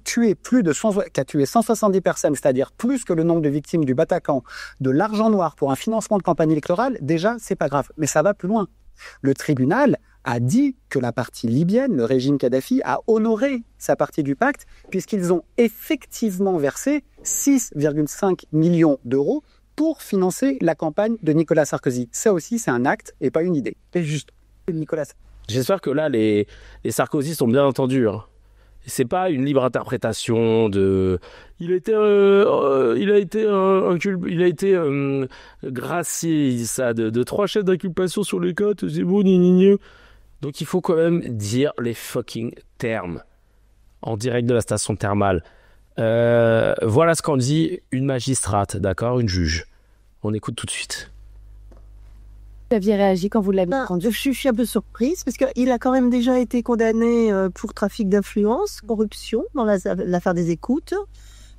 I: tué qui a tué 170 personnes, c'est-à-dire plus que le nombre de victimes du Bataclan, de l'argent noir pour un financement de campagne électorale, déjà, c'est pas grave. Mais ça va plus loin. Le tribunal a dit que la partie libyenne, le régime Kadhafi, a honoré sa partie du pacte puisqu'ils ont effectivement versé 6,5 millions d'euros pour financer la campagne de Nicolas Sarkozy. Ça aussi, c'est un acte et pas une idée. Et juste, Nicolas.
A: J'espère que là, les Sarkozy sont bien entendus. Hein. C'est pas une libre interprétation de. Il a été gracié ça de 3 chefs d'inculpation sur les côtes. C'est bon, Donc il faut quand même dire les fucking termes en direct de la station thermale. Voilà ce qu'en dit une magistrate, d'accord, une juge. On écoute tout de suite.
E: Vous aviez réagi quand vous l'avez entendu?
J: Je suis un peu surprise parce qu'il a quand même déjà été condamné pour trafic d'influence, corruption dans l'affaire des écoutes,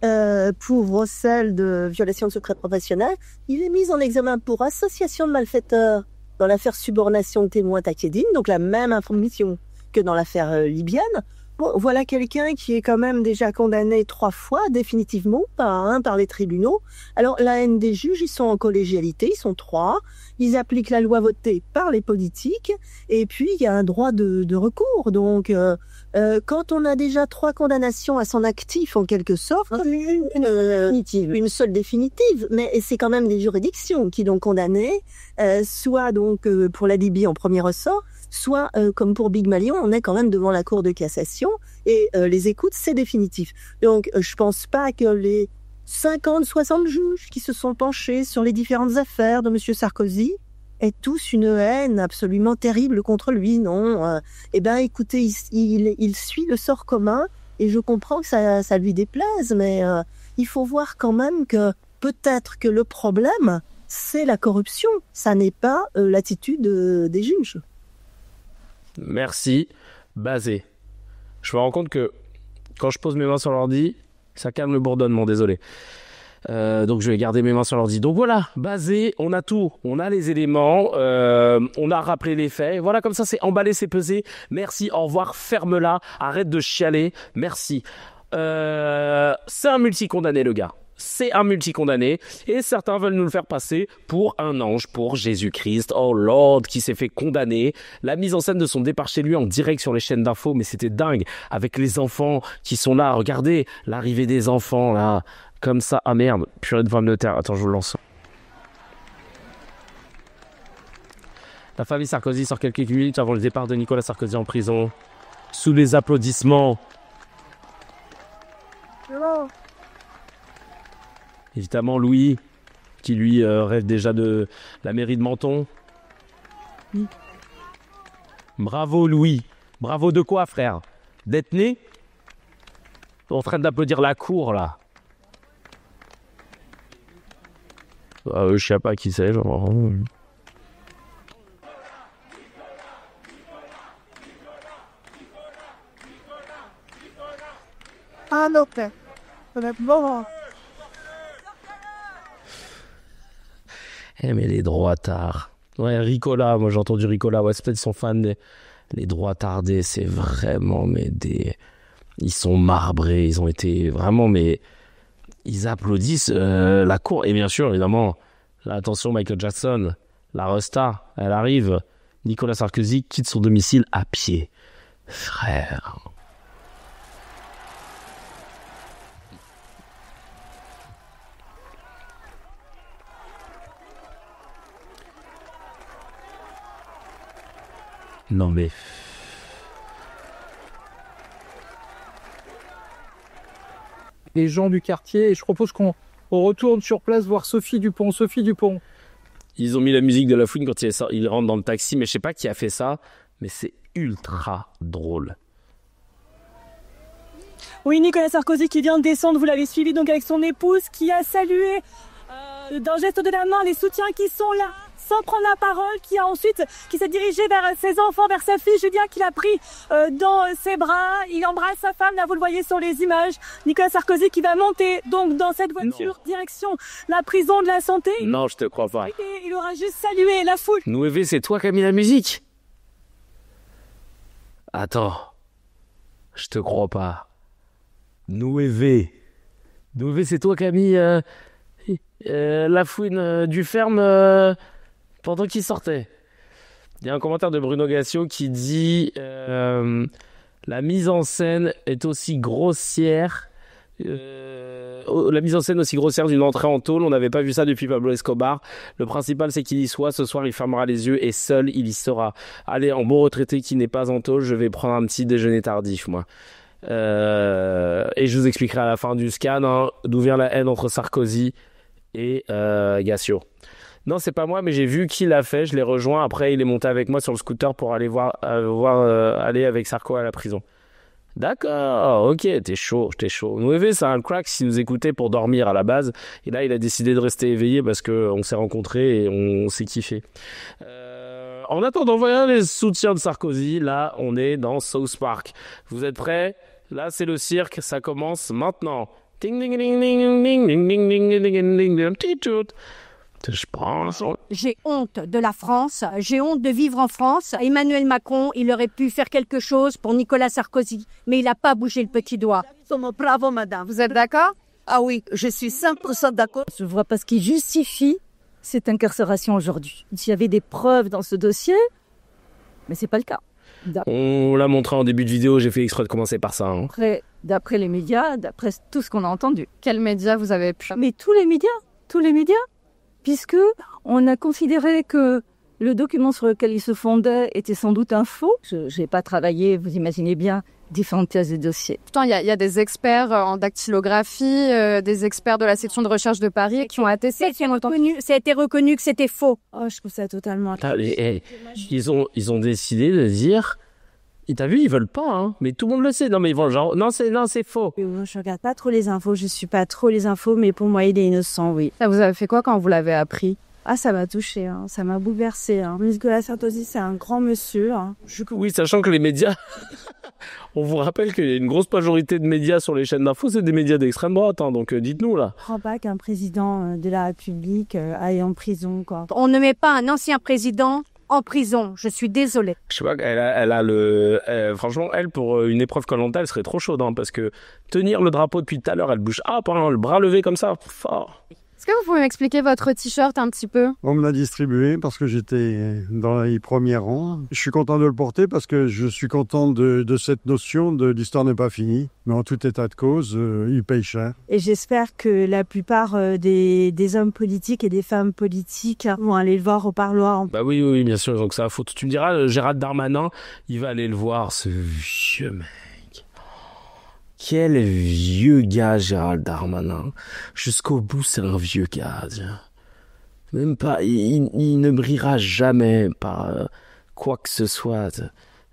J: pour recel de violation de secret professionnel. Il est mis en examen pour association de malfaiteurs dans l'affaire subornation de témoin Takieddine, donc la même information que dans l'affaire libyenne. Bon, voilà quelqu'un qui est quand même déjà condamné 3 fois, définitivement, par les tribunaux. Alors, la haine des juges, ils sont en collégialité, ils sont 3. Ils appliquent la loi votée par les politiques. Et puis, il y a un droit de recours. Donc, quand on a déjà 3 condamnations à son actif, en quelque sorte, une seule définitive, mais c'est quand même des juridictions qui l'ont condamné, soit donc pour la Libye en premier ressort, soit comme pour Big Malion, on est quand même devant la Cour de cassation et les écoutes, c'est définitif. Donc, je pense pas que les 50-60 juges qui se sont penchés sur les différentes affaires de Monsieur Sarkozy aient tous une haine absolument terrible contre lui, non. Eh ben, écoutez, il suit le sort commun et je comprends que ça lui déplaise, mais il faut voir quand même que peut-être que le problème, c'est la corruption. Ça n'est pas l'attitude des juges.
A: Merci. Basé. Je me rends compte que quand je pose mes mains sur l'ordi, ça calme le bourdonnement, désolé. Donc je vais garder mes mains sur l'ordi. Donc voilà, basé, on a tout, on a les éléments, on a rappelé les faits. Voilà, comme ça c'est emballé, c'est pesé. Merci, au revoir, ferme-la, arrête de chialer, merci. C'est un multi-condamné le gars. C'est un multi-condamné et certains veulent nous le faire passer pour un ange, pour Jésus-Christ. Oh Lord, qui s'est fait condamner. La mise en scène de son départ chez lui en direct sur les chaînes d'infos, mais c'était dingue. Avec les enfants qui sont là, regardez l'arrivée des enfants là, comme ça. Ah merde, purée de pommes de terre. Attends, je vous le lance. La famille Sarkozy sort quelques minutes avant le départ de Nicolas Sarkozy en prison. Sous les applaudissements. Évidemment, Louis, qui lui rêve déjà de la mairie de Menton. Oui. Bravo, Louis. Bravo de quoi, frère? D'être né? En train d'applaudir la cour, là. Je sais pas qui c'est, genre.
J: Ah non, père. Bon.
A: Eh mais les droitards. Ouais, Ricola, moi j'ai entendu Ricola, ouais, c'est peut-être ils sont fans des... Les droitardés, c'est vraiment, mais des... Ils sont marbrés, ils ont été vraiment, mais... Ils applaudissent la cour. Et bien sûr, évidemment, là, attention, Michael Jackson, la Resta, elle arrive. Nicolas Sarkozy quitte son domicile à pied. Frère... Non mais...
K: Les gens du quartier, et je propose qu'on retourne sur place voir Sophie Dupont. Sophie Dupont.
A: Ils ont mis la musique de La Fouine quand il rentre dans le taxi, mais je sais pas qui a fait ça, mais c'est ultra drôle.
L: Oui, Nicolas Sarkozy qui vient de descendre, vous l'avez suivi donc avec son épouse, qui a salué d'un geste de la main les soutiens qui sont là, sans prendre la parole, qui s'est dirigé vers ses enfants, vers sa fille Julien, qu'il a pris dans ses bras. Il embrasse sa femme, là vous le voyez sur les images. Nicolas Sarkozy qui va monter donc dans cette voiture, direction la prison de la Santé.
A: Non, je te crois pas.
L: Et il aura juste salué la foule.
A: Nouévé, c'est toi qui as mis la musique? Attends, je te crois pas. Nouévé, c'est toi qui as mis la fouine du ferme pendant qu'il sortait. Il y a un commentaire de Bruno Gassio qui dit la mise en scène est aussi grossière. La mise en scène aussi grossière d'une entrée en tôle, on n'avait pas vu ça depuis Pablo Escobar. Le principal c'est qu'il y soit, ce soir il fermera les yeux et seul il y sera. Allez, en bon retraité qui n'est pas en tôle, je vais prendre un petit déjeuner tardif moi. Et je vous expliquerai à la fin du scan d'où vient la haine entre Sarkozy et Gassio. Non, c'est pas moi, mais j'ai vu qui l'a fait, je l'ai rejoint. Après, il est monté avec moi sur le scooter pour aller aller avec Sarko à la prison. D'accord, ok, t'es chaud. Nouévé, c'est un crack s'il nous écoutait pour dormir à la base. Et là, il a décidé de rester éveillé parce qu'on s'est rencontrés et on s'est kiffé. En attendant, voyons les soutiens de Sarkozy. Là, on est dans South Park. Vous êtes prêts? Là, c'est le cirque, ça commence maintenant. Ding ding ding ding ding ding ding ding ding ding ding. Je pense.
M: J'ai honte de la France, j'ai honte de vivre en France. Emmanuel Macron, il aurait pu faire quelque chose pour Nicolas Sarkozy, mais il n'a pas bougé le petit doigt.
J: Bravo, madame.
M: Vous êtes d'accord?
J: Ah oui, je suis 100% d'accord.
L: Je vois pas ce qui justifie cette incarcération aujourd'hui. S'il y avait des preuves dans ce dossier, mais c'est pas le cas.
A: On l'a montré en début de vidéo, j'ai fait exprès de commencer par ça.
L: D'après les médias, d'après tout ce qu'on a entendu.
M: Quels médias vous avez pu...
L: Mais tous les médias. Puisque on a considéré que le document sur lequel il se fondait était sans doute un faux. Je n'ai pas travaillé, vous imaginez bien, différentes pièces des dossiers.
M: Pourtant, il y a des experts en dactylographie, des experts de la section de recherche de Paris qui ont attesté.
L: Ça a été reconnu que c'était faux. Oh, je trouve ça totalement...
A: Ils ont décidé de dire... T'as vu, ils veulent pas, hein. Mais tout le monde le sait. Non, mais ils vont genre, non, c'est faux.
L: Je regarde pas trop les infos, je suis pas trop les infos, mais pour moi, il est innocent, oui.
M: Ça vous avez fait quoi quand vous l'avez appris?
N: Ah, ça m'a touché, hein. Ça m'a bouleversé. Hein. Nicolas Sarkozy, c'est un grand monsieur. Hein.
A: Oui, sachant que les médias, on vous rappelle qu'il y a une grosse majorité de médias sur les chaînes d'infos, c'est des médias d'extrême droite, hein, donc dites-nous là.
N: Je ne crois pas qu'un président de la République aille en prison, quoi.
M: On ne met pas un ancien président en prison, je suis désolée.
A: Je sais pas, franchement, elle, pour une épreuve Koh-Lanta, elle serait trop chaude, hein, parce que tenir le drapeau depuis tout à l'heure, elle bouge, le bras levé comme ça, fort.
O: Est-ce que vous pouvez m'expliquer votre t-shirt un petit peu?
P: On me l'a distribué parce que j'étais dans les premiers rangs. Je suis content de le porter parce que je suis content de cette notion de l'histoire n'est pas finie. Mais en tout état de cause, il paye cher.
N: Et j'espère que la plupart des hommes politiques et des femmes politiques vont aller le voir au parloir.
A: Bah oui, bien sûr, donc ça a faute. Tu me diras, Gérald Darmanin, il va aller le voir, ce vieux mec. Quel vieux gars, Gérald Darmanin. Jusqu'au bout, c'est un vieux gars. Même pas, il ne brillera jamais par quoi que ce soit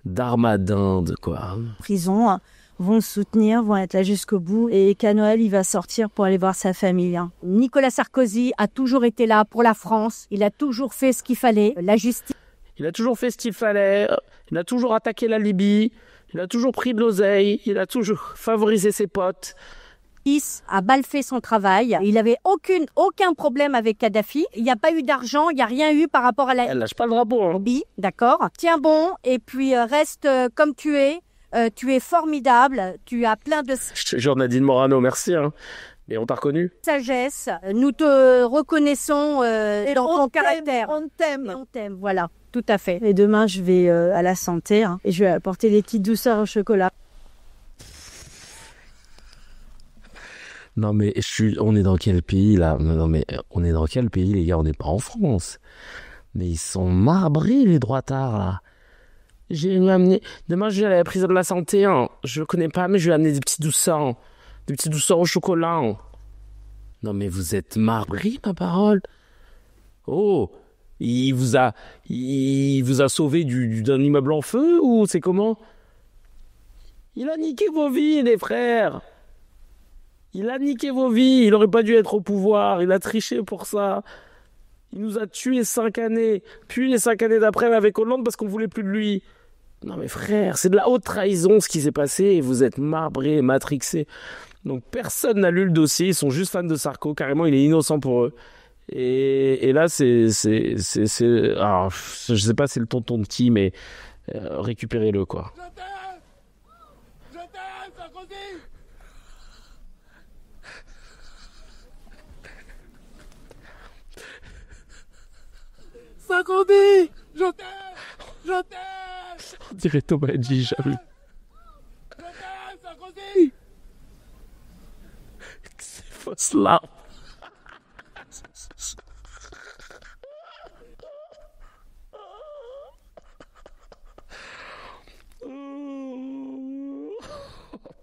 A: d'armadinde, quoi.
N: Prison, vont le soutenir, vont être là jusqu'au bout. Et qu'à Noël, il va sortir pour aller voir sa famille. Hein.
M: Nicolas Sarkozy a toujours été là pour la France. Il a toujours fait ce qu'il fallait. La justice.
A: Il a toujours fait ce qu'il fallait. Il a toujours attaqué la Libye. Il a toujours pris de l'oseille, il a toujours favorisé ses potes.
M: Il a mal fait son travail. Il n'avait aucun problème avec Kadhafi. Il n'y a pas eu d'argent, il n'y a rien eu par rapport à la...
A: Elle lâche pas le drapeau. Hein.
M: D'accord. Tiens bon, et puis reste comme tu es. Tu es formidable. Tu as plein de...
A: Je te jure, Nadine Morano, merci. Hein. Mais on t'a reconnu.
M: Sagesse. Nous te reconnaissons dans ton caractère.
J: On t'aime.
M: On t'aime, voilà. Tout à fait.
N: Et demain, je vais à la santé hein, et je vais apporter les petites douceurs au chocolat.
A: Non mais on est dans quel pays là? Non mais on est dans quel pays les gars? On n'est pas en France. Mais ils sont marbrés les droitards là. Demain je vais aller à la prison de la santé. Hein. Je le connais pas mais je vais amener des petites douceurs. Des petites douceurs au chocolat. Hein. Non mais vous êtes marbrés ma parole. Oh. Il vous a sauvé d'un immeuble en feu ou c'est comment? Il a niqué vos vies, les frères. Il a niqué vos vies. Il aurait pas dû être au pouvoir. Il a triché pour ça. Il nous a tués 5 années. Puis les 5 années d'après avec Hollande parce qu'on voulait plus de lui. Non mais frère, c'est de la haute trahison ce qui s'est passé et vous êtes marbrés, matrixés. Donc personne n'a lu le dossier. Ils sont juste fans de Sarko. Carrément, il est innocent pour eux. Et là, alors, je sais pas, c'est le tonton de qui, mais récupérez-le, quoi.
Q: Je t'aime, Sarkozy. Sarkozy, je t'aime.
A: On dirait Thomas Edji, j'avoue.
Q: Je t'aime, Sarkozy.
A: C'est fausse larmes.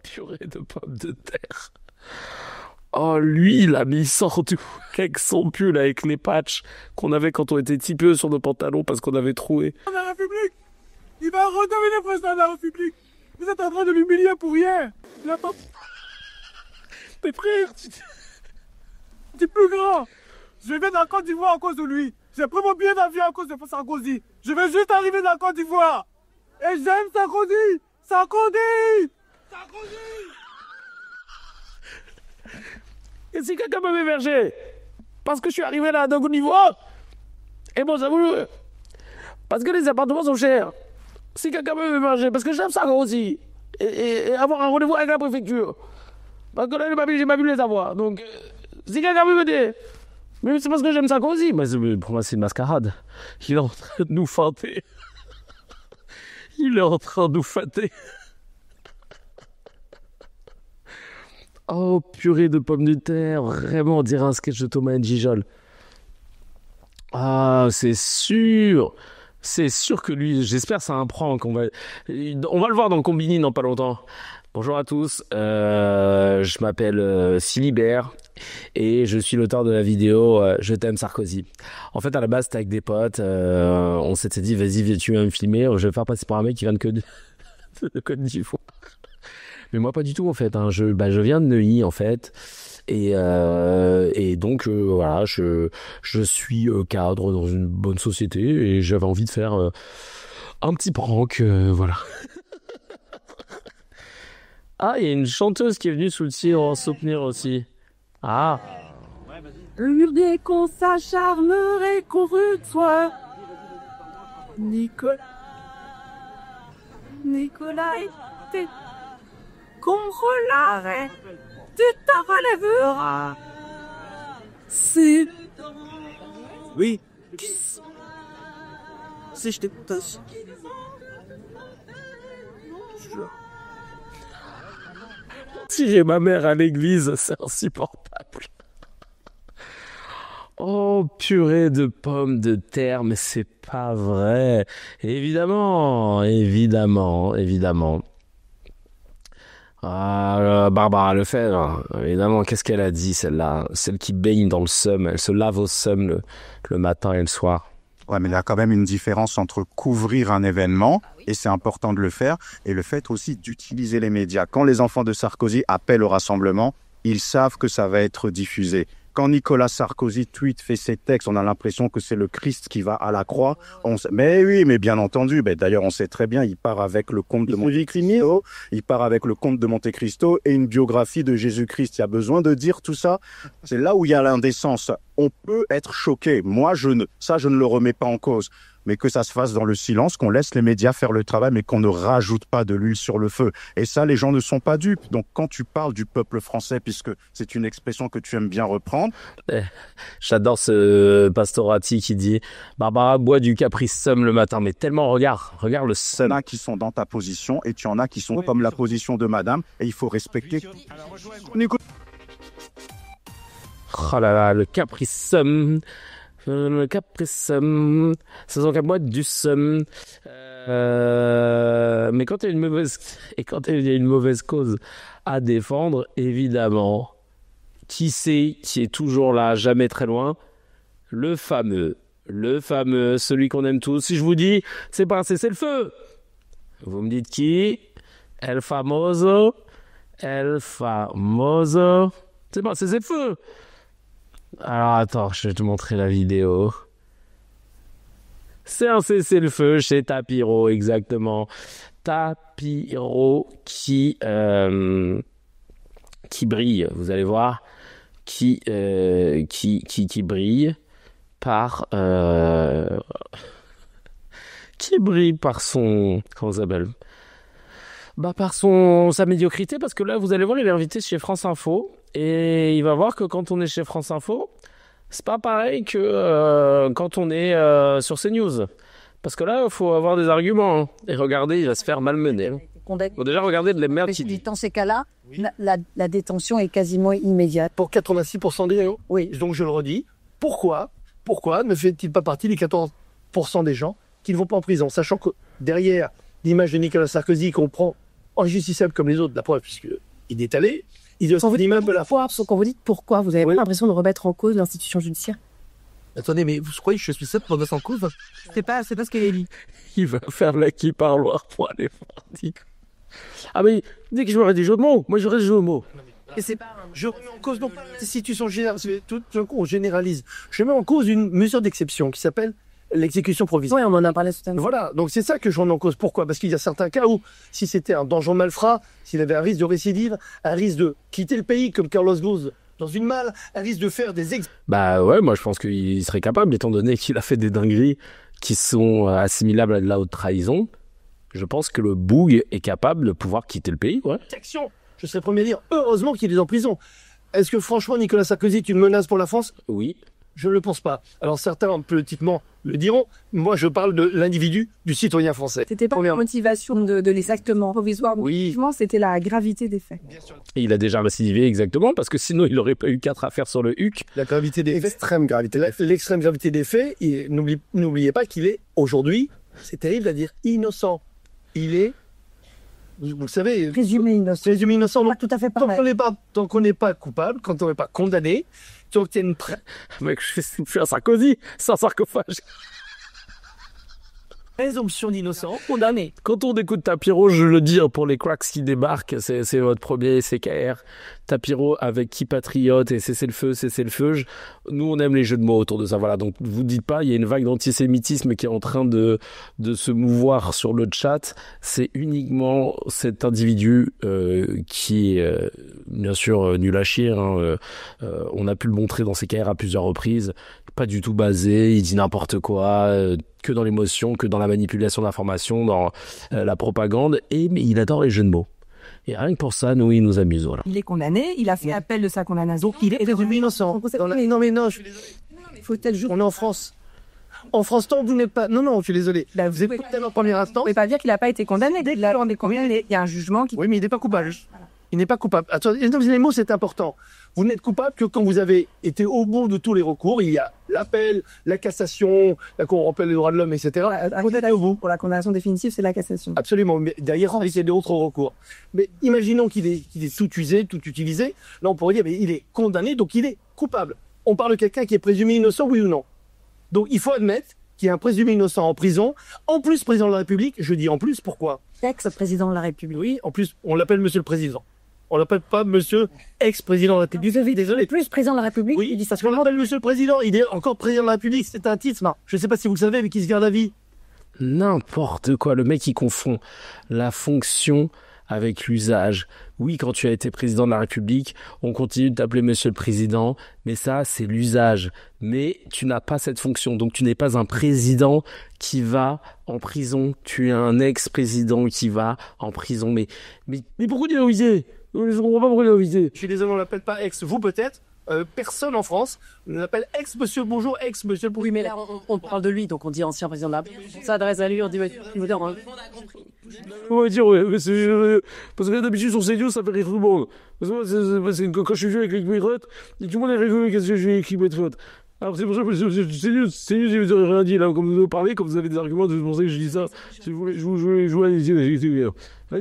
A: Purée de pommes de terre. Oh, lui, il a mis sortout avec son pull, avec les patchs qu'on avait quand on était tipeux sur nos pantalons parce qu'on avait troué.
Q: La République, il va redevenir président de la République. Vous êtes en train de l'humilier pour rien. Il a pas... Tes frères, tu es plus grand. Je viens en Côte d'Ivoire à cause de lui. J'ai pris mon billet d'avion à cause de Sarkozy. Je vais juste arriver dans la Côte d'Ivoire. Et j'aime Sarkozy. Sarkozy. Sarkozy.
A: Et si quelqu'un peut m'héberger parce que je suis arrivé là à Côte d'Ivoire, et bon, j'avoue, parce que les appartements sont chers. Si quelqu'un peut m'héberger parce que j'aime Sarkozy et avoir un rendez-vous avec la préfecture. Parce que là, j'ai pas pu les avoir. Donc, si quelqu'un veut m'aider, mais c'est parce que j'aime Sarkozy. Mais pour moi, c'est une mascarade. Il est en train de nous feinter. Il est en train de nous feinter. Oh, purée de pommes de terre. Vraiment, on dirait un sketch de Thomas Njijol. Ah, c'est sûr. C'est sûr que lui, j'espère c'est un prank. On va le voir dans Combini dans pas longtemps. Bonjour à tous, je m'appelle Philibert et je suis l'auteur de la vidéo Je t'aime Sarkozy. En fait, à la base, c'était avec des potes, on s'était dit, vas-y, tu vas me filmer, je vais faire passer pour un mec qui vient de Côte d'Ivoire. Mais moi, pas du tout, en fait. Hein. Je viens de Neuilly, en fait. Et donc, voilà, je suis cadre dans une bonne société et j'avais envie de faire un petit prank, voilà. Ah, il y a une chanteuse qui est venue sous le tir en soutenir aussi. Ah.
Q: Dès qu'on s'acharnerait contre toi, Nicolas était contre l'arrêt, tu t'en relèveras. C'est...
R: Oui. Si je t'écoute.
A: Si j'ai ma mère à l'église, c'est insupportable. Oh, purée de pommes de terre, mais c'est pas vrai. Évidemment. Ah, Barbara Lefebvre, évidemment, qu'est-ce qu'elle a dit, celle-là? Celle qui baigne dans le seum, elle se lave au seum le matin et le soir.
S: Ouais, mais il y a quand même une différence entre couvrir un événement, et c'est important de le faire, et le fait aussi d'utiliser les médias. Quand les enfants de Sarkozy appellent au rassemblement, ils savent que ça va être diffusé. Quand Nicolas Sarkozy tweet, fait ses textes, on a l'impression que c'est le Christ qui va à la croix. Mais oui, mais bien entendu. D'ailleurs, on sait très bien, il part avec le comte de Monte Cristo, et une biographie de Jésus-Christ. Il y a besoin de dire tout ça. C'est là où il y a l'indécence. On peut être choqué. Moi, je ne le remets pas en cause. Mais que ça se fasse dans le silence, qu'on laisse les médias faire le travail, mais qu'on ne rajoute pas de l'huile sur le feu. Et ça, les gens ne sont pas dupes. Donc, quand tu parles du peuple français, puisque c'est une expression que tu aimes bien reprendre...
A: J'adore ce Pastorati qui dit « Barbara boit du Capri-Sun le matin ». Mais tellement, regarde le sun.
S: Il y en a qui sont dans ta position et tu en as qui sont comme la position de madame. Et il faut respecter...
A: Oh là là, le Capri-Sun... Le Capri-Sun, ça sent qu'à boîte du Sun. Mais quand il y a une mauvaise cause à défendre, évidemment, qui est toujours là, jamais très loin, le fameux, celui qu'on aime tous. Si je vous dis, c'est pas un cessez-le-feu, vous me dites qui? El famoso. C'est pas un cessez-le-feu. Alors attends, je vais te montrer la vidéo. C'est un cessez-le-feu chez Tapiro, exactement. Tapiro qui brille, vous allez voir, qui brille par son, comment ça s'appelle? Par sa médiocrité, parce que là, vous allez voir, il est invité chez France Info. Et il va voir que quand on est chez France Info, c'est pas pareil que quand on est sur CNews. Parce que là, il faut avoir des arguments. Hein. Et regardez, il va se faire malmener. Il faut déjà regarder de les merdes qu'il dit.
T: Dans ces cas-là, la détention est quasiment immédiate.
Q: Pour 86% des gens. Oui. Donc je le redis, pourquoi ne fait-il pas partie des 14% des gens qui ne vont pas en prison? Sachant que derrière l'image de Nicolas Sarkozy qu'on prend injusticiable comme les autres, la preuve, puisqu'il est allé,
T: quand vous dites pourquoi, vous avez pas l'impression de remettre en cause l'institution judiciaire?
Q: Attendez, mais vous croyez que je suis seul pour remettre en cause?
T: C'est pas ce qu'il a dit.
A: Il va faire l'acquis parloir pour aller faire. Ah mais dès que je m'aurais des jeux de mots, moi j'aurais des jeux de mots.
Q: Et c'est pas je remets en cause non pas l'institution générale, tout d'un coup on généralise. Je mets en cause une mesure d'exception qui s'appelle l'exécution provisoire.
T: Oui, on en a parlé tout à l'heure.
Q: Voilà, donc c'est ça que je remets en cause. Pourquoi? Parce qu'il y a certains cas où, si c'était un danger malfrat, s'il avait un risque de récidive, un risque de quitter le pays comme Carlos Ghosn dans une malle, un risque de faire des
A: ouais, moi je pense qu'il serait capable, étant donné qu'il a fait des dingueries qui sont assimilables à de la haute trahison. Je pense que le boug est capable de pouvoir quitter le pays, ouais.
Q: Action. Je serais premier à dire, heureusement qu'il est en prison. Est-ce que franchement Nicolas Sarkozy est une menace pour la France?
A: Oui.
Q: Je ne le pense pas. Alors certains, politiquement, le diront. Moi, je parle de l'individu, du citoyen français.
U: C'était pas la motivation de l'exactement provisoire.
A: Oui.
U: C'était la gravité des faits.
A: Et il a déjà récidivé exactement, parce que sinon, il n'aurait pas eu 4 affaires sur le HUC.
Q: La gravité des faits. L'extrême gravité. L'extrême gravité des faits, n'oubliez pas qu'il est, aujourd'hui, c'est terrible à dire, innocent. Il est... Vous le savez...
T: Présumé innocent.
Q: Présumé innocent.
T: Pas tout à fait pareil.
Q: Tant qu'on n'est pas coupable, quand on n'est pas condamné, tant qu'il y a une...
A: Mec, je fais un Sarkozy, sans sarcophage.
K: Présomption d'innocence, condamné.
A: Quand on écoute Tapiro, je le dis pour les cracks qui débarquent, c'est votre premier CKR. Tapiro avec Qui Patriote et cessez le feu. Nous, on aime les jeux de mots autour de ça. Voilà. Donc, vous dites pas, il y a une vague d'antisémitisme qui est en train de se mouvoir sur le chat. C'est uniquement cet individu qui est bien sûr nul à chier. On a pu le montrer dans CKR à plusieurs reprises. Pas du tout basé, il dit n'importe quoi, que dans l'émotion, que dans la manipulation d'informations, dans la propagande, mais il adore les jeux de mots. Et rien que pour ça, il nous amuse. Voilà.
U: Il est condamné, il a fait appel de sa condamnation.
K: Donc il est présumé innocent. Non, je suis désolé.
U: Faut-elle jouer?
K: On est en France. En France, tant que vous n'êtes pas... Non, je suis désolé.
U: Là, vous êtes
K: en premier instant.
U: Vous ne pouvez pas dire qu'il n'a pas été condamné. Dès qu'il est condamné, il y a un jugement qui...
K: Oui, mais il n'est pas coupable. Voilà. Il n'est pas coupable. Attendez, les mots, c'est important. Vous n'êtes coupable que quand vous avez été au bout de tous les recours. Il y a l'appel, la cassation, la Cour européenne des droits de l'homme, etc. Vous êtes au bout.
U: Pour la condamnation définitive, c'est la cassation.
K: Absolument. Mais derrière, il y a d'autres recours. Mais imaginons qu'il est tout usé, tout utilisé. Là, on pourrait dire, mais il est condamné, donc il est coupable. On parle de quelqu'un qui est présumé innocent, oui ou non? Donc, il faut admettre qu'il y a un présumé innocent en prison. En plus, président de la République. Je dis en plus, pourquoi?
U: Ex-président de la République.
K: Oui, en plus, on l'appelle monsieur le président. On l'appelle pas monsieur ex-président de la République. Désolé.
U: Plus président de la République.
K: Oui, il dit ça. On l'appelle monsieur le président. Il est encore président de la République. C'est un titre. Non. Je sais pas si vous le savez, mais qui se garde à vie.
A: N'importe quoi. Le mec, il confond la fonction avec l'usage. Oui, quand tu as été président de la République, on continue de t'appeler monsieur le président, mais ça, c'est l'usage. Mais tu n'as pas cette fonction, donc tu n'es pas un président qui va en prison. Tu es un ex-président qui va en prison. Mais pourquoi tu l'as visé? Je ne comprends pas pourquoi tu l'as visé.
K: Je suis désolé, on l'appelle pas ex. Vous peut-être. Personne en France ne l'appelle ex-monsieur bonjour, ex-monsieur le...
T: Oui, mais là, on parle de lui, donc on dit ancien président de la République. On s'adresse à lui, on dit...
A: On va dire, ouais, mais c'est... parce que d'habitude, sur CNews, ça fait rire tout le monde. Parce que quand je suis avec les pilotes, tout le monde est rigolé qu'est-ce que j'ai écrit de faute. Alors c'est pour ça que CNews, je vous ai rien dit, là, comme vous parlez, comme vous avez des arguments, c'est pour ça que je dis ça. Si vous voulez, je vous joue à les yeux. Ça,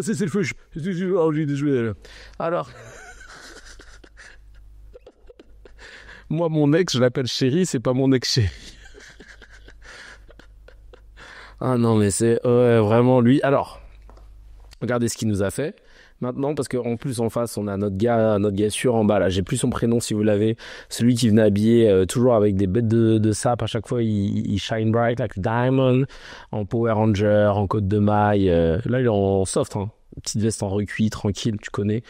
A: c'est le feu. Alors... Moi, mon ex, je l'appelle chérie, c'est pas mon ex-chérie. Ah non, mais c'est vraiment lui. Alors, regardez ce qu'il nous a fait. Maintenant, parce qu'en plus, en face, on a notre gars sûr en bas. Là, j'ai plus son prénom si vous l'avez. Celui qui venait habillé toujours avec des bêtes de sap. À chaque fois, il shine bright like Diamond, en Power Ranger, en côte de maille. Là, il est en soft, hein. Petite veste en recuit, tranquille, tu connais.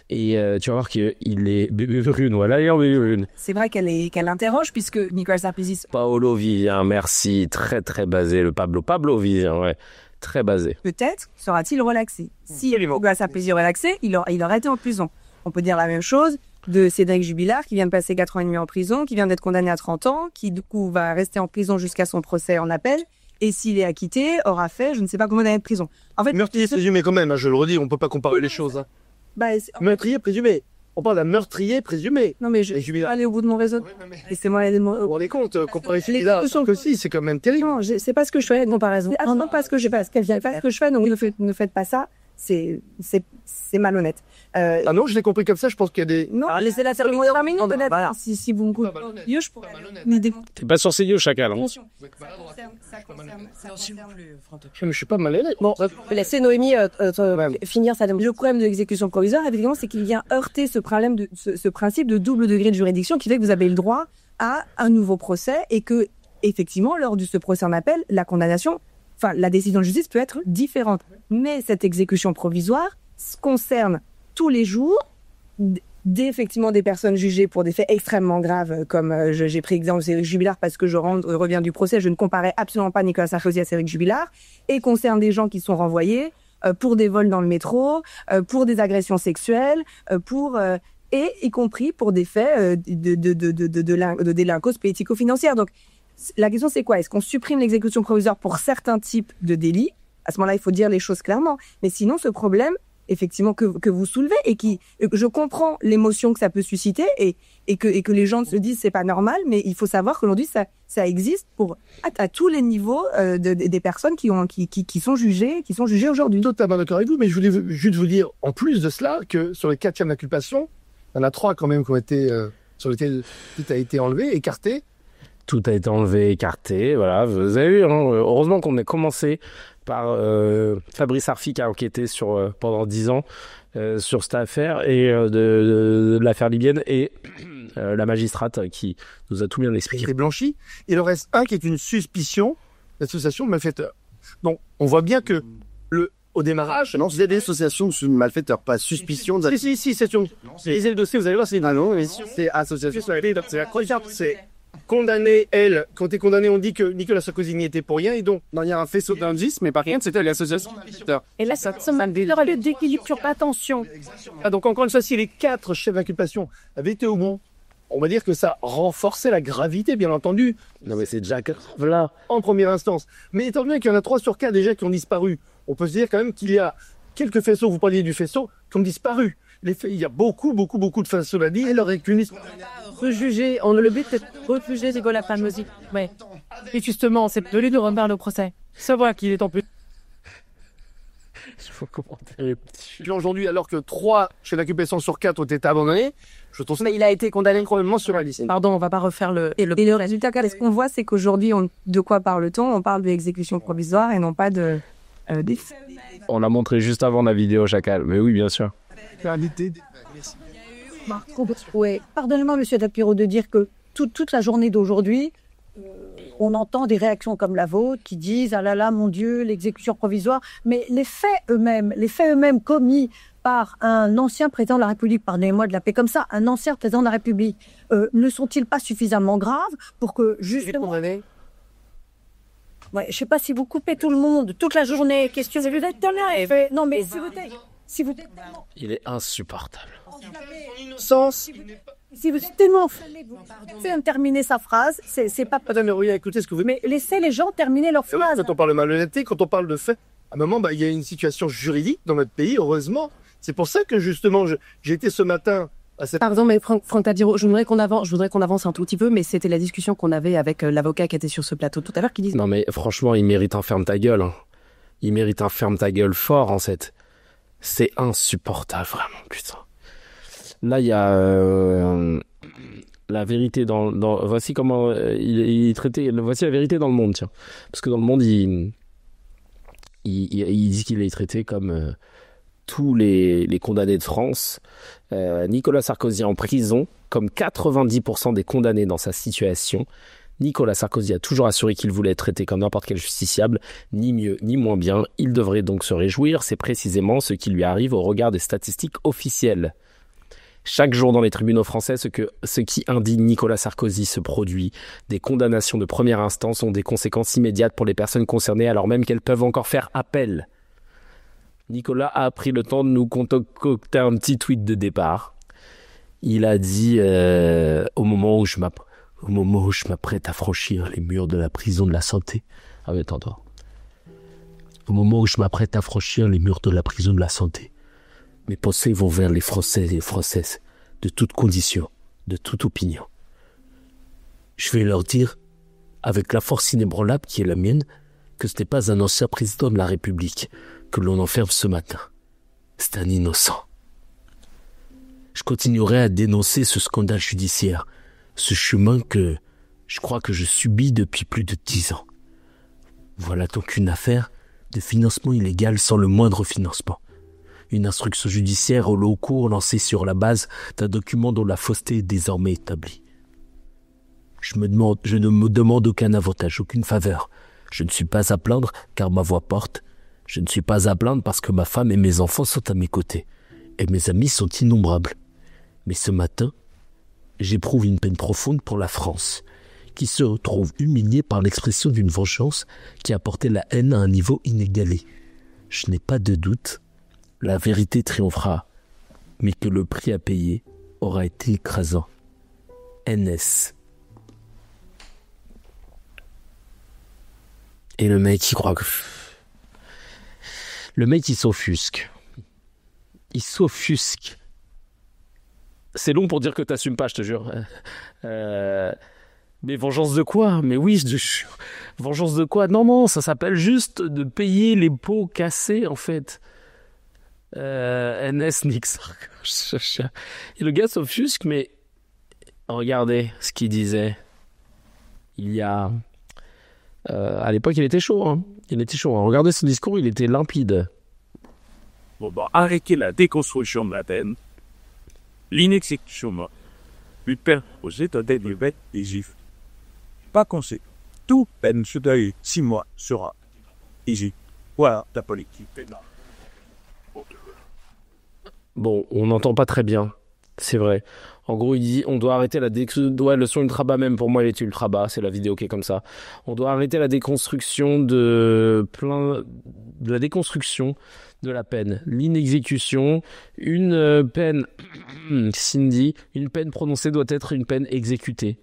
A: Et tu vas voir qu'il est bébé brune, voilà, il est en bébé brune.
U: C'est vrai qu'elle interroge, puisque Nicolas Sarkozy...
A: Paolo Vivien, merci, très très basé, le Pablo Vivien, ouais, très basé.
U: Peut-être sera-t-il relaxé. Si Nicolas Sarkozy est relaxé, il aurait été en prison. On peut dire la même chose de Cédric Jubilard, qui vient de passer 4 ans et demi en prison, qui vient d'être condamné à 30 ans, qui du coup va rester en prison jusqu'à son procès en appel, et s'il est acquitté, aura fait je ne sais pas combien d'années de prison. En fait,
K: meurtrier présumé quand même, hein, je le redis, on peut pas comparer les choses. Hein. Meurtrier présumé. On parle d'un meurtrier présumé.
U: Non mais je vais aller au bout de mon raisonnement. Laissez-moi aller. Vous
K: vous rendez compte, comparer celui-là, que si, c'est quand même terrible.
U: Non, c'est pas ce que je fais de comparaison. Non, pas ce que je fais, ce qu'elle vient faire. Ce que je fais, donc ne faites pas ça. C'est malhonnête.
K: Ah non, je l'ai compris comme ça, je pense qu'il y a des...
U: Non, laissez-la terminer peut-être. Voilà. Si vous me coupez. Je pourrais m'aider.
A: T'es pas sur CNews, chacal. Hein.
K: Je suis pas malhonnête. Bon,
T: laissez Noémie finir sa demande.
U: Le problème de l'exécution provisoire, évidemment, c'est qu'il vient heurter ce principe de double degré de juridiction qui fait que vous avez le droit à un nouveau procès et que, effectivement, lors de ce procès en appel, la décision de justice peut être différente. Mais cette exécution provisoire concerne tous les jours effectivement des personnes jugées pour des faits extrêmement graves, comme j'ai pris exemple Cédric Jubilard parce que je reviens du procès, je ne comparais absolument pas Nicolas Sarkozy à Cédric Jubilard, et concerne des gens qui sont renvoyés pour des vols dans le métro, pour des agressions sexuelles, et y compris pour des faits de délinquance politico-financière. Donc la question c'est quoi? Est-ce qu'on supprime l'exécution provisoire pour certains types de délits? À ce moment-là, il faut dire les choses clairement. Mais sinon, ce problème, effectivement, que vous soulevez, et je comprends l'émotion que ça peut susciter, et que les gens se disent c'est pas normal, mais il faut savoir qu'aujourd'hui, ça existe à tous les niveaux des personnes qui sont jugées aujourd'hui.
K: Totalement d'accord avec vous, mais je voulais juste vous dire, en plus de cela, que sur les 4e d'inculpation, il y en a 3 quand même qui ont été, sur lesquels tout a été enlevé, écarté.
A: Tout a été enlevé, écarté, voilà. Vous avez vu, hein, heureusement qu'on a commencé par Fabrice Arfi qui a enquêté pendant 10 ans sur cette affaire et de l'affaire libyenne et la magistrate qui nous a tout bien expliqué.
K: Il est blanchi. Il en reste un qui est une suspicion d'association de malfaiteurs. Donc, on voit bien que au démarrage...
B: Non, c'est des associations de malfaiteurs, pas suspicion.
K: Si, c'est une... Lisez le dossier, vous allez voir, c'est...
B: Ah non, mais c'est association.
K: C'est condamné, elle. Quand t'es condamné, on dit que Nicolas Sarkozy n'y était pour rien, et donc...
B: Non, il y a un faisceau d'indices, mais par contre, c'était l'association de malfaiteurs.
L: Et là, ça aura lieu d'équilibre sur l'attention.
K: Ah, donc, encore une fois, si les 4 chefs d'inculpation avaient été au bon, on va dire que ça renforçait la gravité, bien entendu.
A: Non, mais c'est déjà grave, là.
K: En première instance. Mais étant donné qu'il y en a 3 sur 4 déjà qui ont disparu, on peut se dire quand même qu'il y a quelques faisceaux, vous parliez du faisceau, qui ont disparu. Il y a beaucoup de façons à dire. Elle aurait qu'une histoire.
L: Rejuger, le but c'est de refuger Nicolas Sarkozy. Ouais. Et justement, c'est de lui de reparler au procès. Savoir qu'il est en plus.
A: Je faut commenter.
K: Puis aujourd'hui, alors que 3 chefs d'inculpation sur 4 ont été abandonnés, je trouve. Mais il a été condamné probablement sur la liste.
U: Pardon, on va pas refaire le. Et le résultat, ce qu'on voit, c'est qu'aujourd'hui, de quoi parle-t-on? On parle de l'exécution provisoire et non pas de. Des faits.
A: On l'a montré juste avant la vidéo, Chacal. Mais oui, bien sûr.
J: Oui, pardonnez-moi, monsieur Tapiro, de dire que toute la journée d'aujourd'hui, on entend des réactions comme la vôtre qui disent « Ah là là, mon Dieu, l'exécution provisoire ». Mais les faits eux-mêmes commis par un ancien président de la République, pardonnez-moi de l'appeler comme ça, un ancien président de la République, ne sont-ils pas suffisamment graves pour que justement... Ouais, je sais pas si vous coupez tout le monde toute la journée, question de l'être. Non, mais si vous
A: il est insupportable.
J: Si vous êtes tellement enflammé, vous pouvez terminer sa phrase. C'est pas.
K: Madame Leroy, écoutez ce que vous.
J: Mais laissez les gens terminer leur phrase.
K: Quand on parle de malhonnêteté, quand on parle de fait, à un moment, il y a une situation juridique dans notre pays, heureusement. C'est pour ça que justement, j'ai été ce matin.
T: Pardon, mais Franck Tapiro, je voudrais qu'on avance un tout petit peu, mais c'était la discussion qu'on avait avec l'avocat qui était sur ce plateau tout à l'heure qui disait...
A: Non mais franchement, il mérite un ferme ta gueule. Hein. Il mérite un ferme ta gueule fort, en fait. C'est insupportable, vraiment, putain. Là, il y a la vérité dans... Voici comment il est traité... Voici la vérité dans le monde, tiens. Parce que dans le monde, il dit qu'il est traité comme... tous les condamnés de France, Nicolas Sarkozy en prison, comme 90% des condamnés dans sa situation. Nicolas Sarkozy a toujours assuré qu'il voulait être traité comme n'importe quel justiciable, ni mieux ni moins bien. Il devrait donc se réjouir, c'est précisément ce qui lui arrive au regard des statistiques officielles. Chaque jour dans les tribunaux français, ce qui indigne Nicolas Sarkozy se produit. Des condamnations de première instance ont des conséquences immédiates pour les personnes concernées alors même qu'elles peuvent encore faire appel. Nicolas a pris le temps de nous concocter un petit tweet de départ. Il a dit au moment où je m'apprête à franchir les murs de la prison de la santé. Ah mais attends. Au moment où je m'apprête à franchir les murs de la prison de la santé, mes pensées vont vers les Français et les Françaises, de toute condition, de toute opinion. Je vais leur dire, avec la force inébranlable qui est la mienne, que ce n'est pas un ancien président de la République que l'on enferme ce matin. C'est un innocent. Je continuerai à dénoncer ce scandale judiciaire, ce chemin que je crois que je subis depuis plus de 10 ans. Voilà donc une affaire de financement illégal sans le moindre financement. Une instruction judiciaire au long cours lancée sur la base d'un document dont la fausseté est désormais établie. Je ne me demande aucun avantage, aucune faveur. Je ne suis pas à plaindre car ma voix porte. Je ne suis pas à plaindre parce que ma femme et mes enfants sont à mes côtés. Et mes amis sont innombrables. Mais ce matin, j'éprouve une peine profonde pour la France, qui se retrouve humiliée par l'expression d'une vengeance qui a porté la haine à un niveau inégalé. Je n'ai pas de doute, la vérité triomphera, mais que le prix à payer aura été écrasant. NS. Et le mec, il croit que... Le mec, il s'offusque. Il s'offusque. C'est long pour dire que t'assumes pas, je te jure. Mais vengeance de quoi? Mais oui, vengeance de quoi? Non, ça s'appelle juste de payer les pots cassés, en fait. NS Nix. Et le gars s'offusque, mais regardez ce qu'il disait. il y a... à l'époque, il était chaud. Hein. Il était chaud. Hein. Regardez ce discours, il était limpide.
Q: Bon, arrêter la déconstruction de la peine, l'inexécution lui permet aux États délibérés des Juifs. Par conséquent, toute peine supérieure 6 mois sera ici. Voilà la politique pénale.
A: Bon, on n'entend pas très bien. C'est vrai. En gros, il dit on doit arrêter ouais, le son ultra bas même, pour moi, il est ultra bas. C'est la vidéo qui est comme ça. On doit arrêter la déconstruction de la déconstruction de la peine. L'inexécution, une peine, Cindy, une peine prononcée doit être une peine exécutée.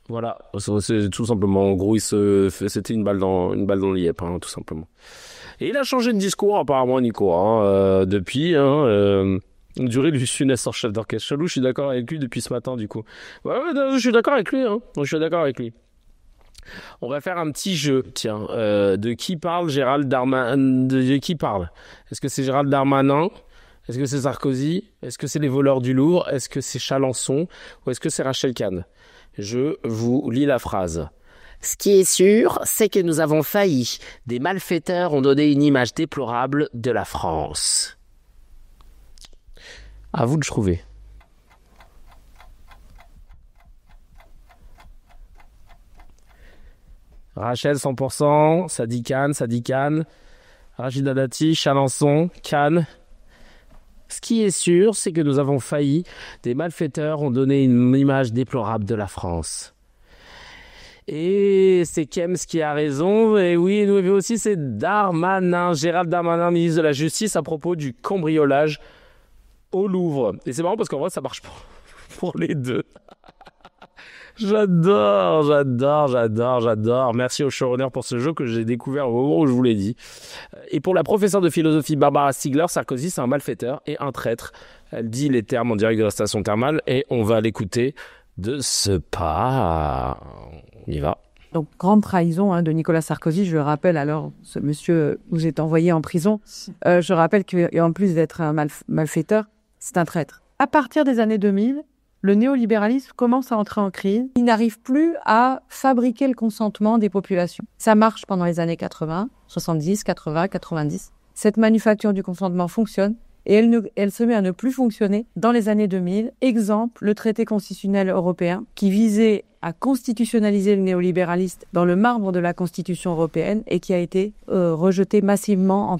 A: Voilà, c'est tout simplement. En gros, c'était une balle dans le liep, hein, tout simplement. Et il a changé de discours apparemment, Nico, hein, depuis. On dirait Luc Funès en chef d'orchestre. Chalou, je suis d'accord avec lui depuis ce matin, du coup. Ouais, je suis d'accord avec lui. Hein. Je suis d'accord avec lui. On va faire un petit jeu. Tiens, de qui parle Gérald Darmanin? De qui parle? Est-ce que c'est Gérald Darmanin? Est-ce que c'est Sarkozy? Est-ce que c'est les voleurs du Louvre? Est-ce que c'est Chalancon? Ou est-ce que c'est Rachel Kahn? Je vous lis la phrase. Ce qui est sûr, c'est que nous avons failli. Des malfaiteurs ont donné une image déplorable de la France. À vous de trouver. Rachel 100%, Sadi Khan, Rachida Dati, Chalancon, Kahn. Ce qui est sûr, c'est que nous avons failli. Des malfaiteurs ont donné une image déplorable de la France. Et c'est Kems qui a raison. Et oui, nous aussi, c'est Darmanin, Gérald Darmanin, ministre de la Justice, à propos du cambriolage au Louvre. Et c'est marrant parce qu'en vrai, ça marche pour les deux. J'adore. Merci au showrunner pour ce jeu que j'ai découvert au moment où je vous l'ai dit. Et pour la professeure de philosophie Barbara Stiegler, Sarkozy, c'est un malfaiteur et un traître. Elle dit les termes en direct de la station thermale et on va l'écouter de ce pas. On y va.
T: Donc, grande trahison de Nicolas Sarkozy. Je rappelle, alors, ce monsieur vous est envoyé en prison. Je rappelle qu'en plus d'être un malfaiteur, c'est un traître. À partir des années 2000, le néolibéralisme commence à entrer en crise. Il n'arrive plus à fabriquer le consentement des populations. Ça marche pendant les années 80, 70, 80, 90. Cette manufacture du consentement fonctionne et elle se met à ne plus fonctionner dans les années 2000. Exemple, le traité constitutionnel européen qui visait à constitutionnaliser le néolibéralisme dans le marbre de la Constitution européenne et qui a été rejeté massivement en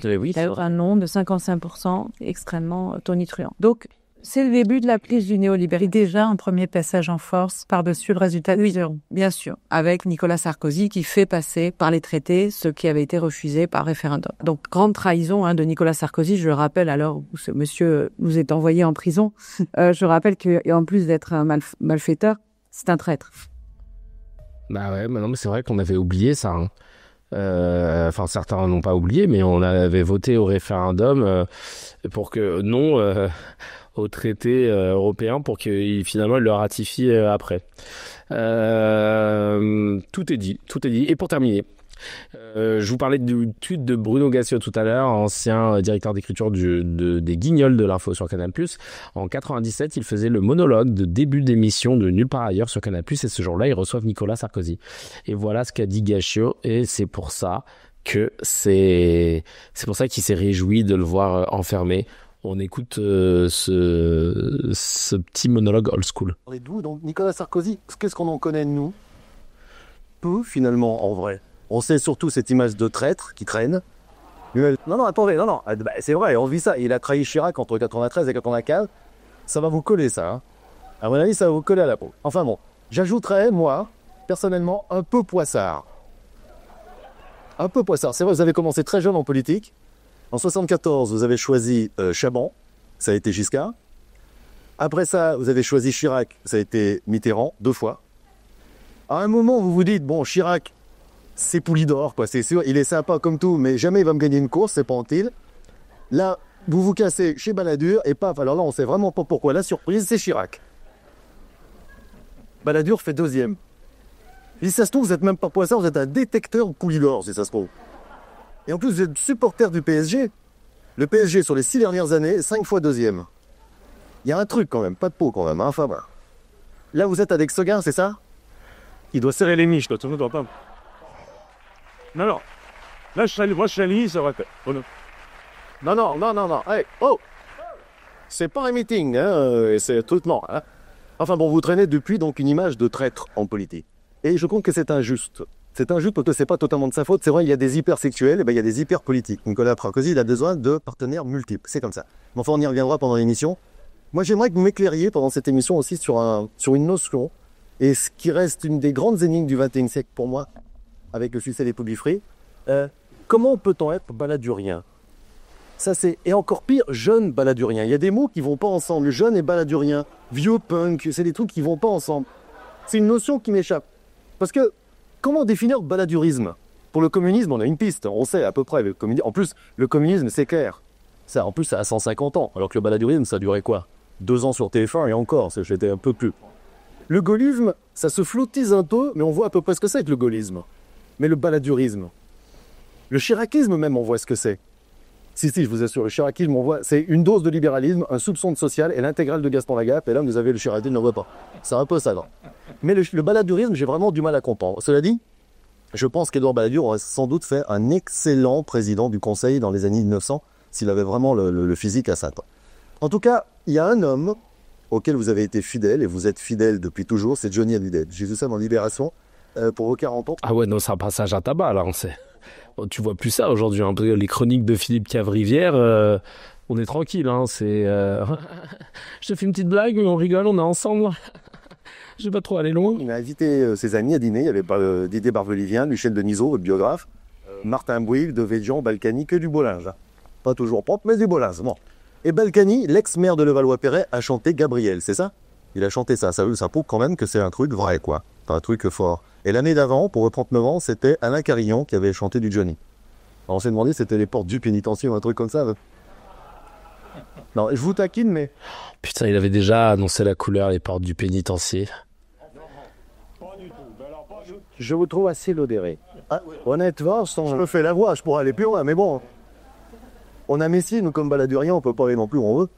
T: un nombre de 55%, extrêmement tonitruant. Donc, c'est le début de la prise du néolibéralisme.
E: Déjà un premier passage en force par-dessus le résultat de Mitterrand.
T: Bien sûr, avec Nicolas Sarkozy qui fait passer par les traités ce qui avait été refusé par référendum. Donc, grande trahison de Nicolas Sarkozy, je le rappelle, alors où ce monsieur nous est envoyé en prison. Je rappelle qu'en plus d'être un malfaiteur, c'est un traître.
A: Bah ouais, non, mais c'est vrai qu'on avait oublié ça. Hein. Enfin, certains n'ont pas oublié, mais on avait voté au référendum pour que non au traité européen pour qu'il finalement il le ratifie après. Tout est dit. Et pour terminer, je vous parlais du tweet de Bruno Gassio tout à l'heure, ancien directeur d'écriture des Guignols de l'info sur Canal+. En 97, il faisait le monologue de début d'émission de Nulle part ailleurs sur Canal+, et ce jour-là, ils reçoivent Nicolas Sarkozy. Et voilà ce qu'a dit Gassio, et c'est pour ça qu'il s'est réjoui de le voir enfermé. On écoute ce petit monologue old school.
K: Donc Nicolas Sarkozy, qu'est-ce qu'on en connaît de nous? Peu finalement, en vrai. On sait surtout cette image de traître qui traîne. Non, attendez, c'est vrai, on vit ça. Il a trahi Chirac entre 93 et 94. Ça va vous coller, ça. Hein. À mon avis, ça va vous coller à la peau. Enfin bon, j'ajouterais, moi, personnellement, un peu poissard. Un peu poissard. C'est vrai, vous avez commencé très jeune en politique. En 74, vous avez choisi Chaban, ça a été Giscard. Après ça, vous avez choisi Chirac, ça a été Mitterrand, 2 fois. À un moment, vous vous dites, bon, Chirac, c'est Poulidor, quoi, c'est sûr, il est sympa comme tout, mais jamais il va me gagner une course, c'est pas utile. Là, vous vous cassez chez Balladur, et paf, alors là, on sait vraiment pas pourquoi. La surprise, c'est Chirac. Balladur fait 2e. Et si ça se trouve, vous êtes même pas poissard, vous êtes un détecteur de Poulidor, si ça se trouve. Et en plus, vous êtes supporter du PSG. Le PSG, sur les 6 dernières années, 5 fois 2e. Il y a un truc quand même, pas de peau quand même, hein, enfin voilà. Là, vous êtes avec Seguin, c'est ça?
Q: Il doit serrer les miches, là, tout le monde doit pas. Non, non. Là, moi, je suis aligné, ça va faire. Oh, non.
K: Non. Hey, oh! C'est pas un meeting, hein, c'est tout non. Hein. Enfin bon, vous traînez depuis donc une image de traître en politique. Et je compte que c'est injuste. C'est injuste parce que c'est pas totalement de sa faute. C'est vrai, il y a des hypersexuels, et ben il y a des hyperpolitiques. Nicolas Sarkozy, il a besoin de partenaires multiples. C'est comme ça. Mais enfin, on y reviendra pendant l'émission. Moi, j'aimerais que vous m'éclairiez pendant cette émission aussi sur une notion, et ce qui reste une des grandes énigmes du XXIe siècle pour moi, avec le succès des Poubifree. Comment peut-on être baladurien? Ça c'est, et encore pire, jeune baladurien. Il y a des mots qui vont pas ensemble. Jeune et baladurien, vieux punk, c'est des trucs qui vont pas ensemble. C'est une notion qui m'échappe. Parce que, comment définir baladurisme? Pour le communisme, on a une piste, on sait à peu près. En plus, le communisme, c'est clair. Ça, en plus, ça a 150 ans. Alors que le baladurisme, ça durait quoi? 2 ans sur TF1 et encore, j'étais un peu plus. Le gaullisme, ça se flottise un peu, mais on voit à peu près ce que c'est que le gaullisme. Mais le baladurisme, le chiracisme même, on voit ce que c'est. Si, je vous assure, le chiracisme, on voit, c'est une dose de libéralisme, un soupçon de social et l'intégrale de Gaston Lagaffe. Et là, vous avez le chiracisme, on ne voit pas. C'est un peu ça, non? Mais le baladurisme, j'ai vraiment du mal à comprendre. Cela dit, je pense qu'Édouard Balladur aurait sans doute fait un excellent président du Conseil dans les années 1900, s'il avait vraiment le physique à ça. En tout cas, il y a un homme auquel vous avez été fidèle, et vous êtes fidèle depuis toujours, c'est Johnny Hallyday. J'ai vu ça dans Libération pour vos 40 ans.
A: Ah ouais, non, c'est un passage à tabac, là, on sait. Bon, tu vois plus ça aujourd'hui, hein. Les chroniques de Philippe Cavrivière, on est tranquille, hein, c'est... Je te fais une petite blague, on rigole, on est ensemble. Je vais pas trop aller loin.
K: Il a invité ses amis à dîner, il y avait Didier Barbelivien, Michel Denisot, votre biographe, Martin Bouygues, Devedjian, Balkany, que du beau linge. Pas toujours propre, mais du beau linge, bon. Et Balkany, l'ex-maire de Levallois-Perret, a chanté Gabriel, c'est ça? Il a chanté ça, ça prouve quand même que c'est un truc vrai, quoi. Enfin, un truc fort. Et l'année d'avant, pour 39 ans, c'était Alain Carillon qui avait chanté du Johnny. Alors on s'est demandé si c'était les portes du pénitencier ou un truc comme ça. Non, je vous taquine, mais...
A: Putain, il avait déjà annoncé la couleur, les portes du pénitencier.
K: Je vous trouve assez lodéré. Ah, honnêtement, je me fais la voix, je pourrais aller plus loin, mais bon... On a Messi, nous, comme baladurien, on peut pas aller non plus où on veut.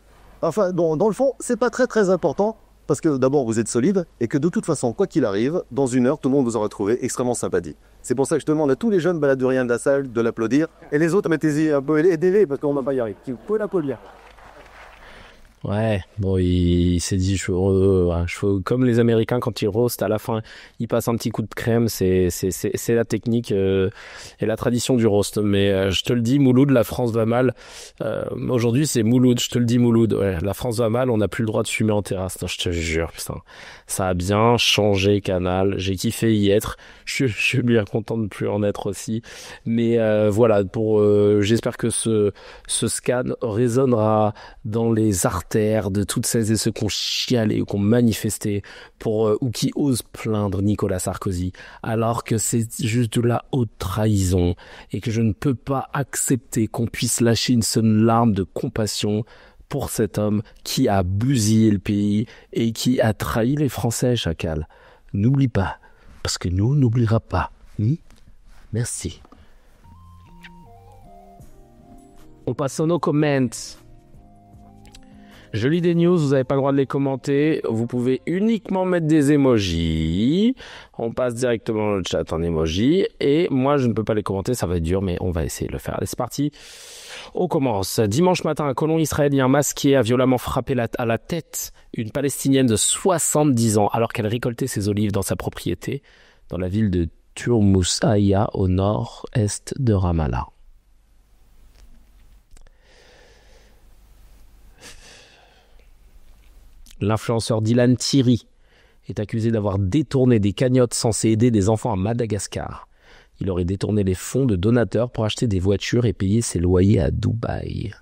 K: Enfin, bon, dans le fond, c'est pas très important, parce que d'abord, vous êtes solide, et que de toute façon, quoi qu'il arrive, dans une heure, tout le monde vous aura trouvé extrêmement sympathique. C'est pour ça que je demande à tous les jeunes baladuriens de la salle de l'applaudir, et les autres, mettez-y un peu, aidez-les, parce qu'on va pas y arriver. Vous pouvez l'applaudir.
A: Ouais, bon, il s'est dit, comme les Américains quand ils roastent à la fin, ils passent un petit coup de crème, c'est la technique et la tradition du roast. Mais je te le dis, Mouloud, la France va mal. Aujourd'hui, c'est Mouloud, je te le dis, Mouloud. Ouais, la France va mal, on n'a plus le droit de fumer en terrasse. Non, je te jure, putain. Ça a bien changé, Canal. J'ai kiffé y être. Je suis bien content de plus en être aussi. Mais voilà, j'espère que ce scan résonnera dans les artères de toutes celles et ceux qui ont chialé ou qui ont manifesté ou qui osent plaindre Nicolas Sarkozy, alors que c'est juste de la haute trahison et que je ne peux pas accepter qu'on puisse lâcher une seule larme de compassion pour cet homme qui a bousillé le pays et qui a trahi les Français, Chacal. N'oublie pas, parce que nous, on n'oubliera pas. Merci. On passe aux no comments. Je lis des news, vous n'avez pas le droit de les commenter. Vous pouvez uniquement mettre des emojis. On passe directement dans le chat en emojis. Et moi, je ne peux pas les commenter, ça va être dur, mais on va essayer de le faire. Allez, c'est parti. On commence. Dimanche matin, un colon israélien masqué a violemment frappé à la tête une Palestinienne de 70 ans alors qu'elle récoltait ses olives dans sa propriété dans la ville de Turmusaya au nord-est de Ramallah. L'influenceur Dylan Thierry est accusé d'avoir détourné des cagnottes censées aider des enfants à Madagascar. Il aurait détourné les fonds de donateurs pour acheter des voitures et payer ses loyers à Dubaï.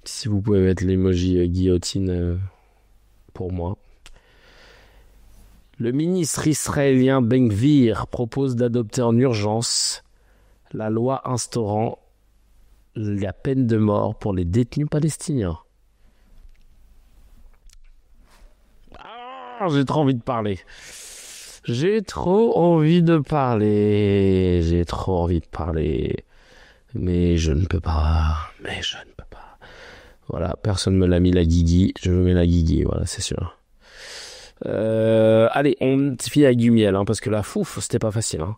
A: Si vous pouvez mettre l'emoji guillotine pour moi. Le ministre israélien Ben Gvir propose d'adopter en urgence la loi instaurant la peine de mort pour les détenus palestiniens. Ah, j'ai trop envie de parler. Mais je ne peux pas. Voilà, personne me l'a mis la guigui. Je me mets la guigui, voilà, c'est sûr. Allez, on finit avec du miel, hein, parce que là, c'était pas facile. Hein.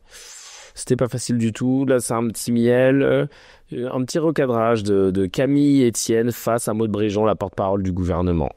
A: C'était pas facile du tout. Là, c'est un petit miel, un petit recadrage de Camille Etienne face à Maud Bréjon, la porte-parole du gouvernement.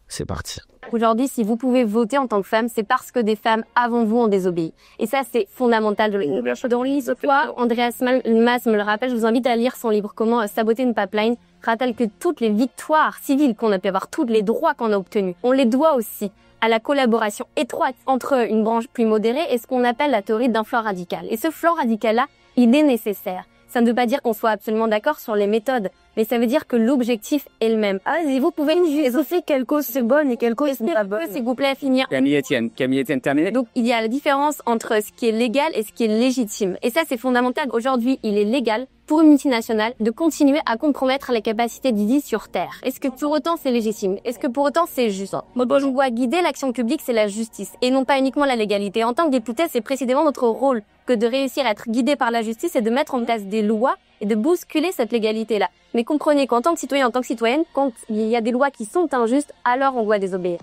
A: C'est parti.
D: Aujourd'hui, si vous pouvez voter en tant que femme, c'est parce que des femmes avant vous ont désobéi. Et ça, c'est fondamental de le dans l'histoire. Andreas Mas me le rappelle, je vous invite à lire son livre « Comment saboter une pipeline ». Rappelle que toutes les victoires civiles qu'on a pu avoir, tous les droits qu'on a obtenus, on les doit aussi à la collaboration étroite entre une branche plus modérée et ce qu'on appelle la théorie d'un flanc radical. Et ce flanc radical-là, il est nécessaire. Ça ne veut pas dire qu'on soit absolument d'accord sur les méthodes, mais ça veut dire que l'objectif est le même. Ah, et vous pouvez nous juger quelle cause c'est bonne et quelle cause n'est pas bonne. S'il vous plaît, finir.
V: Camille Etienne, terminé.
D: Donc, il y a la différence entre ce qui est légal et ce qui est légitime. Et ça, c'est fondamental. Aujourd'hui, il est légal pour une multinationale de continuer à compromettre les capacités de vie sur Terre. Est-ce que pour autant c'est légitime? Est-ce que pour autant c'est juste? Moi, je vois guider l'action publique, c'est la justice et non pas uniquement la légalité. En tant que député, c'est précisément notre rôle que de réussir à être guidé par la justice et de mettre en place des lois et de bousculer cette légalité-là. Mais comprenez qu'en tant que citoyen, en tant que citoyenne, quand il y a des lois qui sont injustes, alors on doit désobéir.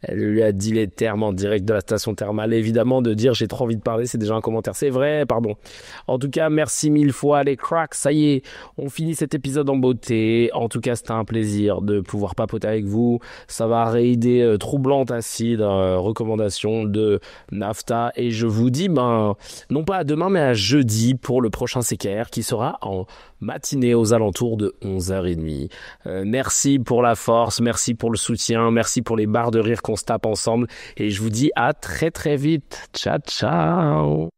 A: Elle lui a dit les termes en direct de la station thermale. Évidemment, de dire j'ai trop envie de parler, c'est déjà un commentaire. C'est vrai, pardon. En tout cas, merci mille fois les cracks. Ça y est, on finit cet épisode en beauté. En tout cas, c'était un plaisir de pouvoir papoter avec vous. Ça va raider Troublante Acide, recommandation de NAFTA. Et je vous dis, non pas à demain, mais à jeudi pour le prochain CKR qui sera en matinée aux alentours de 11h30. Merci pour la force, merci pour le soutien, merci pour les barres de rire qu'on se tape ensemble et je vous dis à très très vite. Ciao ciao.